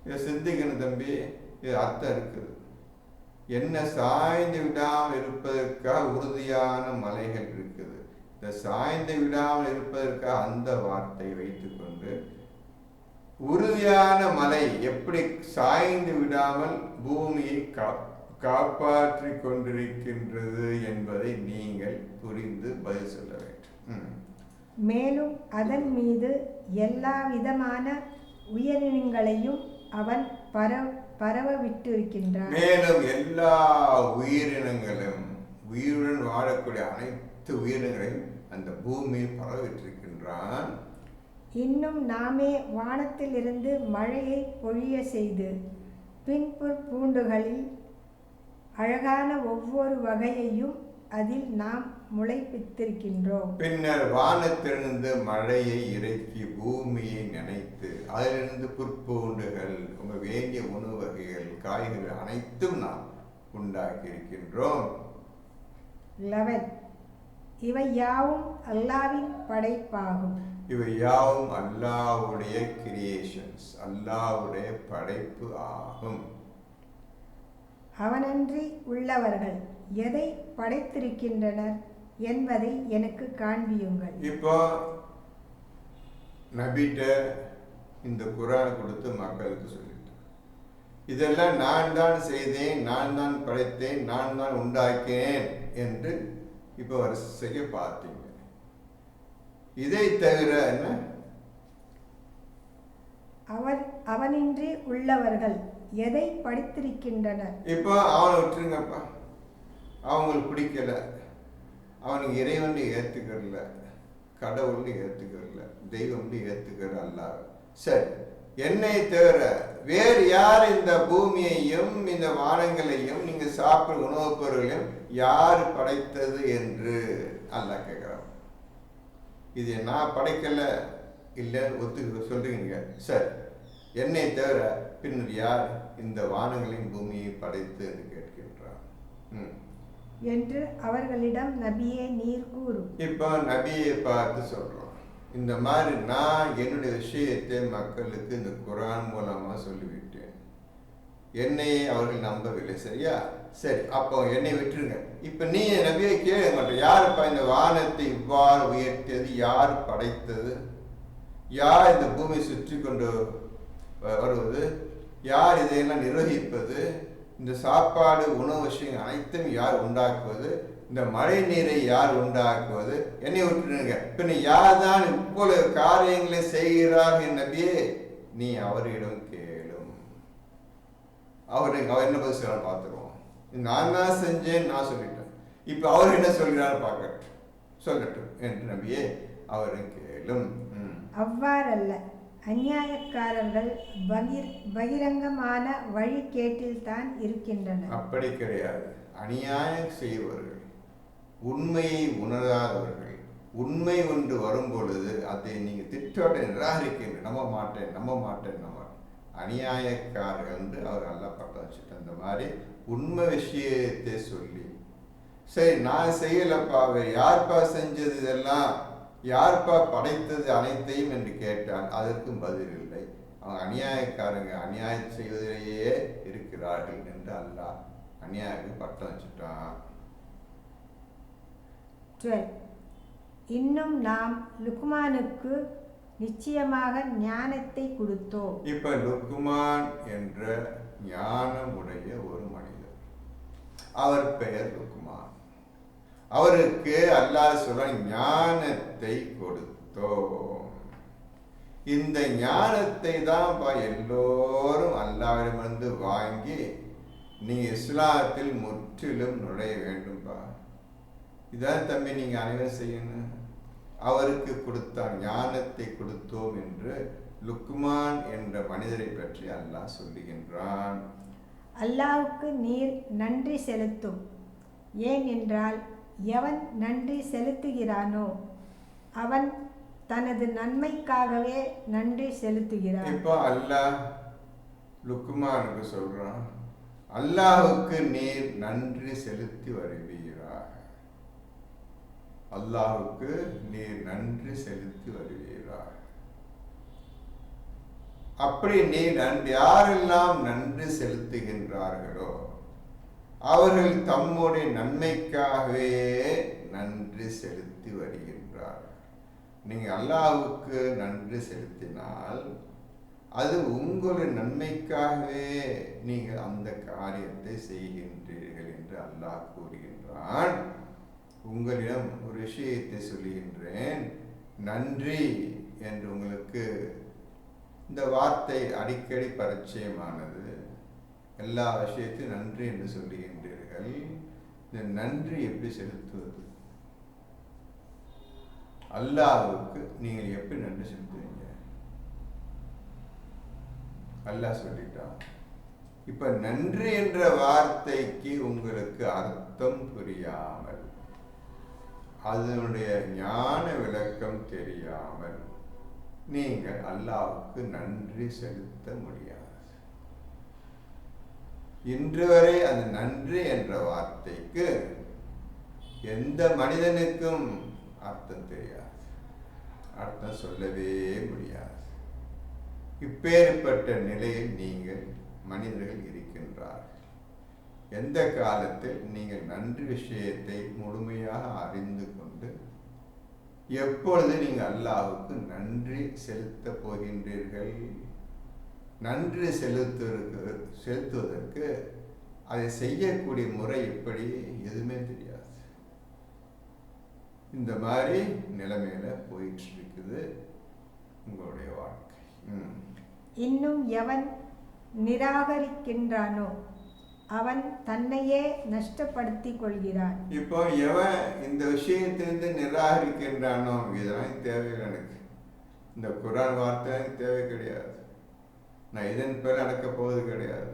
இதை சிந்திக்கணும் தம்பி. இது அர்த்தம் இருக்குது. என்ன சாய்ந்து விடாமல் இருப்பதற்காக உறுதியான மலைகள் இருக்குது. இந்த சாய்ந்து விடாமல் இருப்பதற்காக அந்த வார்த்தை வைத்துக்கொண்டு உறுதியான மலை எப்படி சாய்ந்து விடாமல் பூமியை காப்பாற்றி கொண்டிருக்கின்றது என்பதை நீங்கள் புரிந்து பதில் சொல்ல வேண்டும். மேலும் அதன் மீது எல்லா விதமான உயிரினங்களையும் அவன் பரவ விட்டிருக்கின்றான். மேலும் எல்லா உயிரினங்களும் உயிருடன் வாழக்கூடிய அனைத்து உயிரினங்களையும் அந்த பூமியை பரவிட்டிருக்கின்றான். இன்னும் நாமே வானத்திலிருந்து மழையை பொழிய செய்து பின்பு பூண்டுகளில் அழகான ஒவ்வொரு வகையையும் அதில் நாம் முளைப்பித்திருக்கின்றோம். பின்னர் வானத்திலிருந்து மழையை இறக்கி பூமியை நினைத்து அதிலிருந்து புற்பூண்டுகள் உங்க வேண்டிய உணவு வகைகள் காய்கறிகள் அனைத்தும் நாம் உண்டாக்கி இருக்கின்றோம். 11 இவை யாவும் அல்லாஹ்வின் படைப்பாகும். இவை யாவும் அல்லாஹ்வுடைய கிரியேஷன்ஸ், அல்லாஹ்வுடைய படைப்பு ஆகும். அவனன்றி உள்ளவர்கள் எதை படைத்திருக்கின்றனர் என்பதை எனக்கு காண்பியுங்கள். இப்போ நபிட்ட இந்த குர்ஆன் கொடுத்து மக்களுக்கு சொல்லிட்டு, இதெல்லாம் நான் தான் செய்தேன், நான் தான் படைத்தேன், நான் தான் உண்டாக்கினேன் என்று இப்போ வரிசையை பார்த்தீங்க. இதை தவிர என்ன? அவனின்றி உள்ளவர்கள் எதை படித்திருக்கின்றனர். இப்போ அவனை விட்டுருங்கப்பா. அவங்களுக்கு பிடிக்கல, அவனுக்கு இறைவன் ஏற்றுக்கிறல, கடவுள்னு ஏற்றுக்கிறல, தெய்வம்னு ஏற்றுக்கிற அல்லாஹ். சரி, என்னை தவிர வேறு யார் இந்த பூமியையும் இந்த வானங்களையும் நீங்க சாப்பிடும் உணவுப் பொருளையும் யார் படைத்தது என்று அல்லாஹ் கேட்கிறான். இது நான் படைக்கல இல்லை ஒத்து சொல்றீங்க. சரி, என்னை தவிர பின்னர் யார் இந்த வானங்களையும் பூமியை படைத்து என்று கேட்கின்றான் என்று அவர்களிடம் நபியே நீர் கூறும். இப்போ நபியை பார்த்து சொல்றோம், இந்த மாதிரி நான் என்னுடைய விஷயத்தை மக்களுக்கு இந்த குர்ஆன் மூலமா சொல்லிவிட்டேன், என்னையே அவர்கள் நம்பவில்லை. சரியா? சரி, அப்போ என்னை விட்டுருங்க. இப்ப நீ நபியை கேட்க மாட்டேன், யாருப்பா இந்த வானத்தை இவ்வாறு உயர்த்தியது, யார் படைத்தது, யார் இந்த பூமியை சுற்றி கொண்டு வருவது, யார் இதையெல்லாம் நிர்வகிப்பது, இந்த சாப்பாடு உணவு விஷயம் அனைத்தும் யார் உண்டாக்குவது, இந்த மழை நீரை யார் உண்டாக்குவது, என்னை விட்டுருங்க. பின்ன யார் தான் இவ்வளவு காரியங்களை செய்கிறார்கள் நபியே, நீ அவரிடம் கேளும். அவர் என்ன பதில் சொல்ல பார்த்துருவோம். நான் தான் செஞ்சேன், நான் சொல்லிட்டேன், இப்ப அவர் என்ன சொல்கிறார் பார்க்கட்டும், சொல்லட்டும் என்று நபியே அவரை கேளும். அவ்வாறல்ல, அநியாயக்காரர்கள் பகிரங்கமான வழிகேட்டில் தான் இருக்கின்றனர். அப்படி கிடையாது. அநியாயம் செய்வர்கள், உண்மையை உணராதவர்கள், உண்மை ஒன்று வரும் பொழுது அதை நீங்க திட்டோட நிராகரிக்கின்ற, நம்ப மாட்டேன் அநியாயக்காரர்கள் என்று அவர் நல்லா பட்டம் வச்சுட்டு, அந்த மாதிரி உண்மை விஷயத்தை சொல்லி, சரி நான் செய்யலப்பா, யார்ப்பா செஞ்சது, இதெல்லாம் யார்ப்பா படைத்தது அனைத்தையும் என்று கேட்டால் அதற்கும் பதில் இல்லை. அவங்க அநியாயக்காரங்க, அநியாயம் செய்வதிலேயே இருக்கிறார்கள் என்று அல்லாஹ் அநியாயத்துக்கு பட்டம் வச்சுட்டான். இன்னும் நாம் லுக்மானுக்கு நிச்சயமாக ஞானத்தை கொடுத்தோம். இப்ப லுக்மான் என்ற ஞானமுடைய ஒரு மனிதர், அவர் பெயர் லுக்மான். அவருக்கு அல்லாஹ் சொல்ல ஞானத்தை கொடுத்தோம். இந்த ஞானத்தை தான் எல்லோரும் அல்லாஹ்விடமிருந்து வாங்கி நீ இஸ்லாத்தில் முற்றிலும் நுழைய வேண்டும்பா, இதான் தம்பி நீங்க அனைவரும் செய்யணும். அவருக்கு கொடுத்தார், ஞானத்தை கொடுத்தோம் என்று லுக்மான் என்ற மனிதரை பற்றி அல்லாஹ் சொல்லுகின்றான். அல்லாஹ்வுக்கு நீர் நன்றி செலுத்தும். ஏனென்றால் எவன் நன்றி செலுத்துகிறானோ அவன் தனது நன்மைக்காகவே நன்றி செலுத்துகிறான். இப்போ அல்லாஹ் லுக்மானுக்கு சொல்றான், அல்லாஹ்வுக்கு நீர் நன்றி செலுத்தி வருவீராக, அல்லாஹ்வுக்கு நீர் நன்றி செலுத்தி வருவீராக. அப்படி நீர் யாரெல்லாம் நன்றி செலுத்துகின்றார்களோ அவர்கள் தம்முடைய நன்மைக்காகவே நன்றி செலுத்தி வருகின்றார்கள். நீங்க அல்லாஹ்வுக்கு நன்றி செலுத்தினால் அது உங்களுடைய நன்மைக்காகவே நீங்கள் அந்த காரியத்தை செய்கின்றீர்கள் என்று அல்லாஹ் கூறுகின்றான். உங்களிடம் ஒரு விஷயத்தை சொல்லுகின்றேன், நன்றி என்று உங்களுக்கு இந்த வார்த்தை அடிக்கடி பரிச்சயமானது. எல்லா விஷயத்தையும் நன்றி என்று சொல்லுகின்றீர்கள். இந்த நன்றி எப்படி செலுத்துவது? அல்லாஹ்வுக்கு நீங்கள் எப்படி நன்றி செலுத்துவீங்க? அல்லாஹ் சொல்லிட்டான். இப்ப நன்றி என்ற வார்த்தைக்கு உங்களுக்கு அர்த்தம் புரியாமல், அதனுடைய ஞான விளக்கம் தெரியாமல் நீங்கள் அல்லாஹ்வுக்கு நன்றி செலுத்த முடியாது. இன்று வரை அந்த நன்றி என்ற வார்த்தைக்கு எந்த மனிதனுக்கும் அர்த்தம் தெரியாது, அர்த்தம் சொல்லவே முடியாது. இப்பேற்பட்ட நிலையில் நீங்கள் மனிதர்கள் இருக்கின்றார்கள். எந்த காலத்தில் நீங்கள் நன்றி விஷயத்தை முழுமையாக அறிந்து கொண்டு எப்பொழுது நீங்கள் அல்லாஹ்வுக்கு நன்றி செலுத்த போகின்றீர்கள்? நன்றி செலுத்துவதற்கு அதை செய்யக்கூடிய முறை எப்படி எதுவுமே தெரியாது. இந்த மாதிரி நிலைமையில போயிட்டு இருக்குது உங்களுடைய வாழ்க்கை. இன்னும் எவன் நிராகரிக்கின்றானோ அவன் தன்னையே நஷ்டப்படுத்திக் கொள்கிறான். இப்போ எவன் இந்த விஷயத்திலிருந்து நிராகரிக்கின்றானோ, இதெல்லாம் தேவையில்லை எனக்கு, இந்த குர்ஆன் வார்த்தை எனக்கு தேவை கிடையாது, நான் இதன் பேர் நடக்க போவது கிடையாது,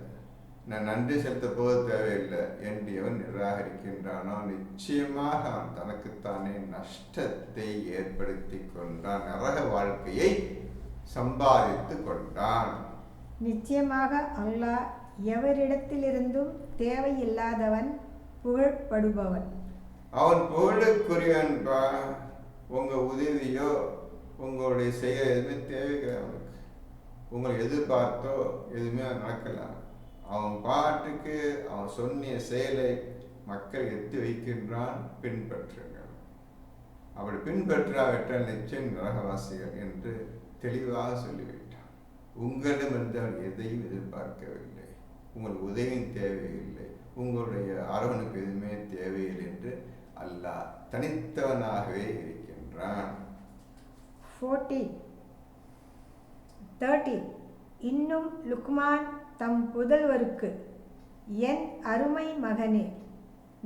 நான் நன்றி செலுத்த போவது தேவையில்லை என்று எவன் நிராகரிக்கின்றானோ நிச்சயமாக அவன் தனக்குத்தானே நஷ்டத்தை ஏற்படுத்தி கொண்டான், நரக வாழ்க்கையை சம்பாதித்து கொண்டான். நிச்சயமாக அல்லாஹ் எவரிடத்திலிருந்தும் தேவையில்லாதவன், புகழப்படுபவன். அவன் புகழுக்குரியவன்பா. உங்க உதவியோ உங்களுடைய செயல் எதுவுமே தேவையில்லை அவனுக்கு. உங்களை எதிர்பார்த்தோ எதுவுமே நடக்கலாம். அவன் பாட்டுக்கு அவன் சொன்னிய செயலை மக்கள் எத்தி வைக்கின்றான், பின்பற்றுங்கள். அப்படி பின்பற்றாவிட்டால் நிச்சயம் நரகவாசிகள் என்று தெளிவாக சொல்லிவிட்டான். உங்களிடமிருந்து அவன் எதையும் எதிர்பார்க்கவில்லை, உங்கள் உதவியும் தேவையில்லை, உங்களுடைய அரவணைப்பு எதுவுமே தேவையில்லை என்று அல்லாஹ் தனித்தவனாகவே இருக்கின்றான். 30 இன்னும் லுக்மான் தம் புதல்வருக்கு, என் அருமை மகனே,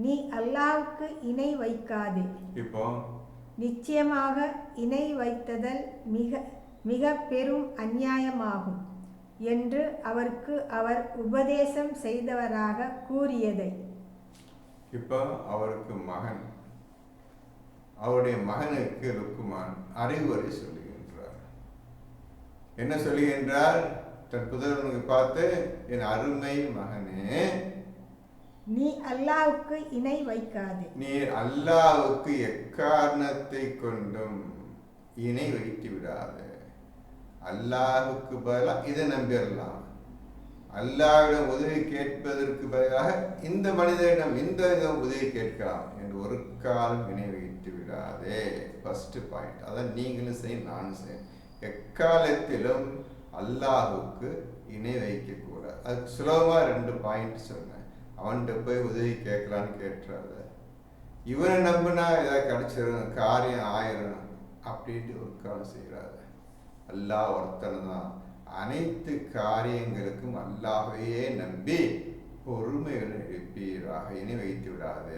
நீ அல்லாஹ்வுக்கு இணை வைக்காதே. இப்போ நிச்சயமாக இணை வைத்ததல் மிக மிக பெரும் அநியாயமாகும் என்று அவருக்கு அவர் உபதேசம் செய்தவராக கூறியதை. இப்போ அவருக்கு மகன், அவருடைய மகனுக்கு லுக்மான் அறிவுரை சொல்லுகின்றார். என்ன சொல்லுகின்றார்? தன் புதல்வனுக்கு பார்த்து, என் அருமை மகனே, நீ அல்லாஹ்வுக்கு இணை வைக்காதே. நீ அல்லாஹ்வுக்கு எக்காரணத்தை கொண்டும் இணை வைத்து விடாத. அல்லாஹ்வுக்கு பதிலாக இதை நம்பிடலாம், அல்லாஹ்விடம் உதவி கேட்பதற்கு பதிலாக இந்த மனிதனிடம் இந்த உதவி கேட்கலாம் என்று ஒரு காலம் இணை வைத்து விடாதே. First point. அதான் நீங்களும் செய், நானும் செய். எக்காலத்திலும் அல்லாஹ்வுக்கு இணை வைக்கக்கூடாது. அதுக்கு சுலபமாக 2 பாயிண்ட் சொன்னேன். அவன்கிட்ட போய் உதவி கேட்கலான்னு கேட்டுறாத, இவனை நம்பினா ஏதாவது கிடைச்சிடும், காரியம் ஆயிரும் அப்படின்ட்டு ஒரு காலம் செய்கிறாத. அல்லாஹ் ஒருத்தனை தான். அனைத்து காரியங்களுக்கும் அல்லாஹ்வையே நம்பி பொறுமையுடன் இருப்பீராக, இணை வைத்து விடாது.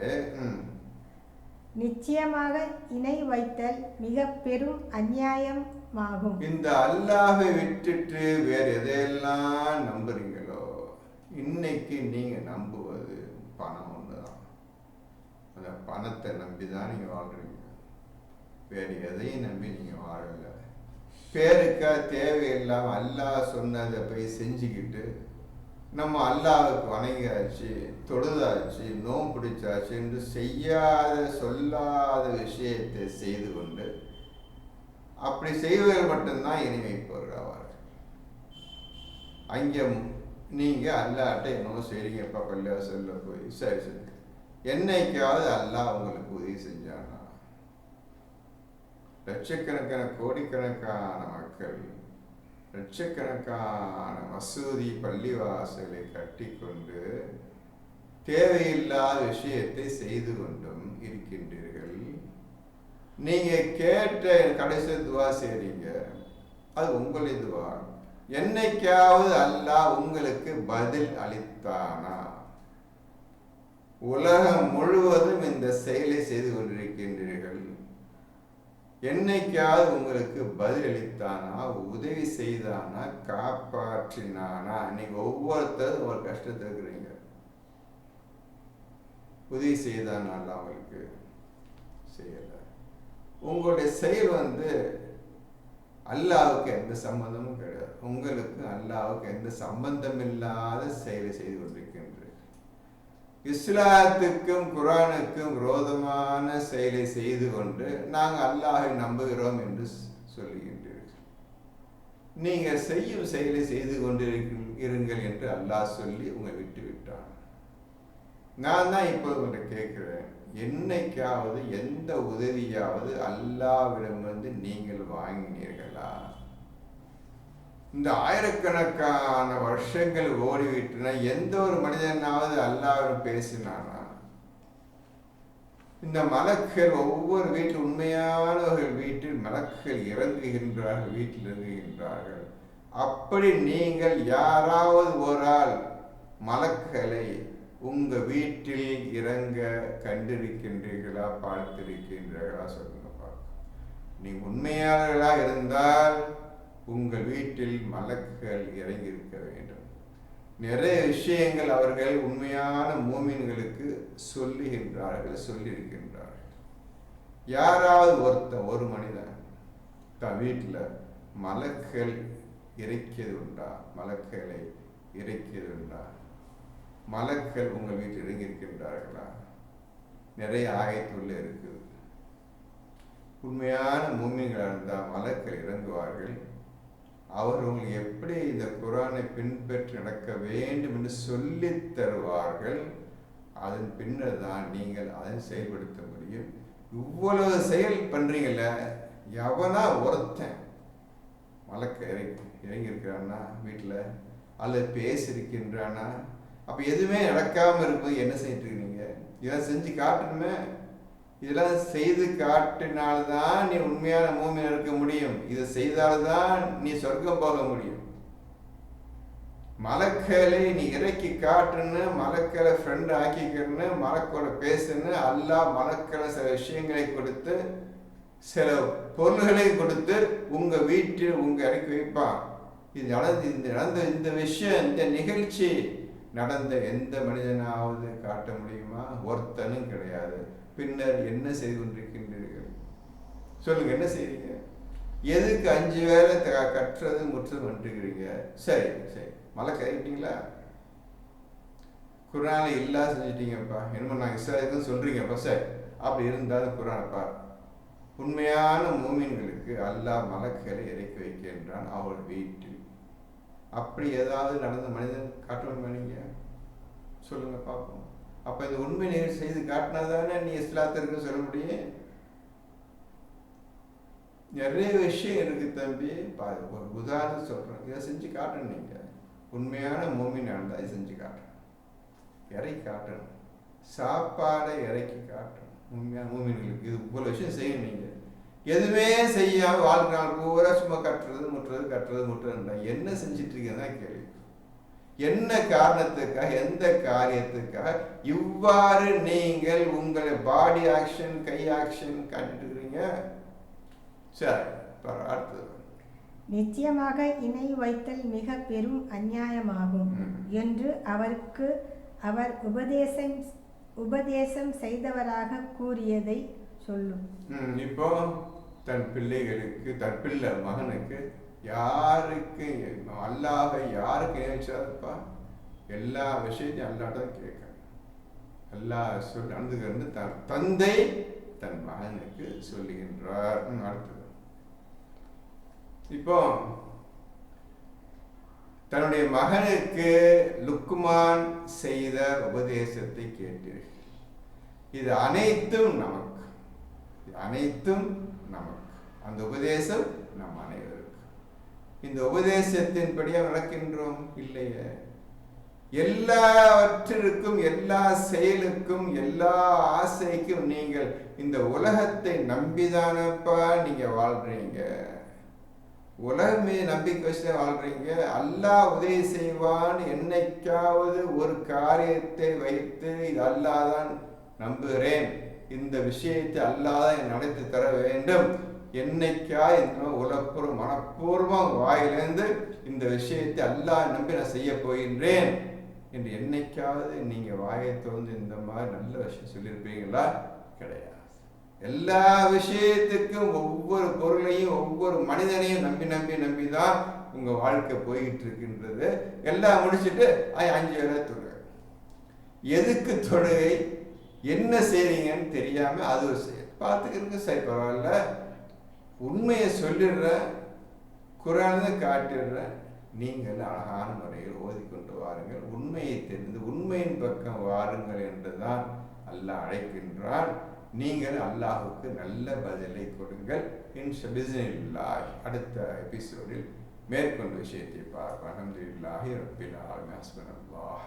நிச்சயமாக இணை வைத்தல் மிக பெரும் அநியாயமாகும். இந்த அல்லாஹ்வை விட்டுட்டு வேற எதையெல்லாம் நம்புறீங்களோ, இன்னைக்கு நீங்க நம்புவது பணம் ஒண்ணுதான். அந்த பணத்தை நம்பிதான் நீங்க வாழ்றீங்க, வேற எதையும் நம்பி நீங்க வாழல. பேருக்கா தேவையில்லாம அல்லாஹ் சொன்னதை போய் செஞ்சுக்கிட்டு நம்ம அல்லாஹ்வுக்கு வணங்கியாச்சு, தொழுதாச்சு, நோன்பு பிடிச்சாச்சு என்று செய்யாத சொல்லாத விஷயத்தை செய்து கொண்டு அப்படி செய்வர்கள் மட்டும்தான் இணை வைப்பவர்கள் ஆவார்கள். அங்கே நீங்க அல்லாஹ்ட்ட என்னவோ செய்றீங்கப்பா, பள்ளியா சொல்ல போய் சரி சரி, என்னைக்காவது அல்லாஹ் உங்களுக்கு உதவி செஞ்சானா? லட்சக்கணக்கான கோடிக்கணக்கான மக்கள் லட்சக்கணக்கான மசூதி பள்ளிவாசலை கட்டி கொண்டு தேவையில்லாத விஷயத்தை செய்து கொண்டும் இருக்கின்றீர்கள். நீங்க கேட்ட கடைசி துவா செய்றீங்க, அது உங்களுடைய துவா. என்னைக்காவது அல்லாஹ் உங்களுக்கு பதில் அளித்தானா? உலகம் முழுவதும் இந்த செயலை செய்து கொண்டிருக்கின்றீர்கள். என்னைக்காவது உங்களுக்கு பதில் அளித்தானா? உதவி செய்தானா? காப்பாற்றினானா? நீங்க ஒவ்வொருத்தரும் ஒரு கஷ்டத்தை இருக்கிறீங்க, உதவி செய்தானா? அவங்களுக்கு செய்யல. உங்களுடைய செயல் அல்லாஹ்வுக்கு எந்த சம்பந்தமும் கிடையாது. உங்களுக்கு அல்லாஹ்வுக்கு எந்த சம்பந்தம் இல்லாத செயலை செய்து கொண்டிருக்கின்ற, இஸ்லாத்துக்கும் குர்ஆனுக்கும் விரோதமான செயலை செய்து கொண்டு நாங்கள் அல்லாஹை நம்புகிறோம் என்று சொல்லுகின்றீர்கள். நீங்கள் செய்யும் செயலை செய்து கொண்டிருங்கள் என்று அல்லாஹ் சொல்லி உங்களை விட்டு விட்டான். நான் தான் இப்போ உங்கள்கிட்ட கேட்கிறேன், என்னைக்காவது எந்த உதவியாவது அல்லாஹ்விடமிருந்து நீங்கள் வாங்கினீர்களா? இந்த ஆயிரக்கணக்கான வருஷங்கள் ஓடிவிட்டன, எந்த ஒரு மனிதனாவது அல்லாஹ்விடம் பேசினானா? இந்த மலக்குகள் ஒவ்வொரு வீட்டில், உண்மையானவர்கள் வீட்டில் மலக்குகள் இறங்குகின்றார்கள், வீட்டில் இறங்குகின்றார்கள். அப்படி நீங்கள் யாராவது ஒரு ஆள் மலக்குகளை உங்கள் வீட்டில் இறங்க கண்டிருக்கின்றீர்களா, பார்த்திருக்கின்றீர்களா? சொல்லுங்க பார்க்க. நீங்கள் உண்மையாளர்களாக இருந்தால் உங்கள் வீட்டில் மலக்குகள் இறங்கி இருக்க வேண்டும். நிறைய விஷயங்கள் அவர்கள் உண்மையான மூமின்களுக்கு சொல்லியிருக்கின்றார்கள். யாராவது ஒரு மனிதன் தன் வீட்டில் மலக்குகள் இறக்கியது உண்டா? மலக்குகளை இறக்கியது உண்டா? மலக்குகள் உங்கள் வீட்டில் இறங்கியிருக்கின்றார்களா? நிறைய ஆயத்துள்ள இருக்குது. உண்மையான மூமின்களாக இருந்தால் மலக்குகள் இறங்குவார்கள். அவர்கள் எப்படி இந்த குர்ஆனை பின்பற்றி நடக்க வேண்டும் என்று சொல்லி தருவார்கள். அதன் பின்னர் தான் நீங்கள் அதை செயல்படுத்த முடியும். இவ்வளவு செயல் பண்றீங்கல்ல, எவனா ஒருத்தன் மலக்க இறங்கி இருக்கிறான்னா வீட்டில், அல்லது பேசியிருக்கின்றானா? அப்போ எதுவுமே நடக்காமல் இருக்கும்போது என்ன செய்யிட்டு இருக்கீங்க? இதெல்லாம் செஞ்சு காட்டணுமே. இதெல்லாம் செய்து காட்டினால்தான் நீ உண்மையான மூமினா இருக்க முடியும். இதை செய்தால்தான் நீ சொர்க்கம் போக முடியும். மலக்களை நீ இறக்கி காட்டுன்னு, மலக்களை ஃப்ரெண்ட் ஆக்கிக்கணுன்னு, மலக்கோட பேசுன்னு, அல்லாஹ் மலக்களை சில விஷயங்களை கொடுத்து, சில பொருள்களை கொடுத்து உங்க வீட்டில் உங்க இறக்கி வைப்பான். இது நடந்த இந்த விஷயம், இந்த நிகழ்ச்சி நடந்த எந்த மனிதனாவது காட்ட முடியுமா? ஒருத்தனும் கிடையாது. பின்னர் என்ன செய்து கொண்டிருக்கின்றீர்கள்? சொல்லுங்க, என்ன செய்றீங்க? எதுக்கு 5 வேளை கற்றது முற்றது வந்துருக்கிறீங்க? சரி சரி, மலை கறிட்டீங்களா? குர்ஆனை இல்லா செஞ்சிட்டீங்கப்பா, என்னமோ நான் இஸ்லாத்துக்கு சொல்றீங்கப்பா. சரி, அப்படி இருந்தாலும் குர்ஆனைப்பா, உண்மையான மூமின்களுக்கு அல்லாஹ் மலக்குகளை இறக்கி வைக்கின்றான் அவள் வீட்டில். அப்படி ஏதாவது நடந்த மனிதன் காட்டணுமா? நீங்க சொல்லுங்க பார்ப்போம். அப்ப இந்த உண்மை நிகழ்ச்சி செய்து காட்டினாதானே நீ இஸ்லாத்திற்கு சொல்ல முடியும். நிறைய விஷயம் இருக்கு தம்பி. ஒரு உதாரணம் சொல்றேன், இதை செஞ்சு காட்டணும். நீங்க உண்மையான மூமினா இருந்தா இதை செஞ்சு காட்டணும், இறக்கி காட்டணும். சாப்பாடை இறக்கி காட்டணும். உண்மையான மூமின்களுக்கு இது போல விஷயம் செய்யணும். நீங்க எதுவுமே செய்யாம வாழ்நாள் பூரா சும்மா கட்டுறது முட்டுறது என்ன செஞ்சிட்டு இருக்கீங்க கேள்வி. என்ன காரணத்துக்காக, எந்த காரியத்துக்காக இவ்வாறு நீங்கள் உங்களை பாடி ஆக்ஷன், கை ஆக்ஷன் காட்டிட்டு இருக்கிறீங்க? சரி, அடுத்தது. நிச்சயமாக இணை வைத்தல் மிக பெரும் அநியாயமாகும் என்று அவருக்கு அவர் உபதேசம் செய்தவராக கூறியதை சொல்லும். இப்போ தன் பிள்ளைகளுக்கு, தன் பிள்ளை மகனுக்கு, யாருக்கு அல்லாஹை யாருக்கு நினைச்சாருப்பா, எல்லா விஷயத்தையும் அல்லாஹ்தான் கேட்கணும். அல்லாஹ் சொல்லி நடந்துக்கிறது தன் தந்தை தன் மகனுக்கு சொல்லுகின்றார். அடுத்தது, இப்போ தன்னுடைய மகனுக்கு லுக்மான் செய்த உபதேசத்தை கேட்டீர்கள். இது அனைத்தும் நமக்கு, அந்த உபதேசம் நம் அனைவருக்கும். இந்த உபதேசத்தின்படியா நடக்கின்றோம் இல்லையே? எல்லாவற்றிற்கும், எல்லா செயலுக்கும், எல்லா ஆசைக்கும் நீங்கள் இந்த உலகத்தை நம்பிதானப்பா நீங்க வாழ்றீங்க. உலகமே நம்பிக்கை வச்சு வாழ்றீங்க. அல்லாஹ் உதவி செய்வான். என்னைக்காவது ஒரு காரியத்தை வைத்து இது அல்லாஹ் தான் நம்புகிறேன், இந்த விஷயத்தை அல்லாஹ் தான் நடத்தி தர வேண்டும், என்னைக்கா இந்த உலகப்பூர்வம் மனப்பூர்வம் வாயிலிருந்து இந்த விஷயத்தை அல்லாஹ் நம்பி நான் செய்ய போகின்றேன் என்று என்னைக்காவது நீங்க வாயை திறந்து இந்த மாதிரி நல்ல விஷயம் சொல்லியிருப்பீங்களா? கிடையாது. எல்லா விஷயத்துக்கும், ஒவ்வொரு பொருளையும், ஒவ்வொரு மனிதனையும் நம்பி தான் உங்க வாழ்க்கை போயிட்டு இருக்கின்றது. எல்லாம் முடிச்சுட்டு 5 வேளை தொழுகை. எதுக்கு தொழுகை, என்ன செய்றீங்கன்னு தெரியாம அது ஒரு செயல். பார்த்துக்கிறதுக்கு சரி, பரவாயில்ல, உண்மையை சொல்லிடுறேன், குர்ஆனை காட்டிடுறேன், நீங்கள் அழகான முறையில் ஓதிக்கொண்டு வாருங்கள், உண்மையை தெரிந்து உண்மையின் பக்கம் வாருங்கள் என்றுதான் அல்லாஹ் அழைக்கின்றான். நீங்கள் அல்லாஹுக்கு நல்ல பதிலை கொடுங்கள். இன்ஷாஅல்லாஹ் அடுத்த எபிசோடில் மேற்கொண்ட விஷயத்தை பார்ப்போம். அல்ஹம்துலில்லாஹி ரப்பில் ஆலமீன். ஹஸ்புனல்லாஹ்.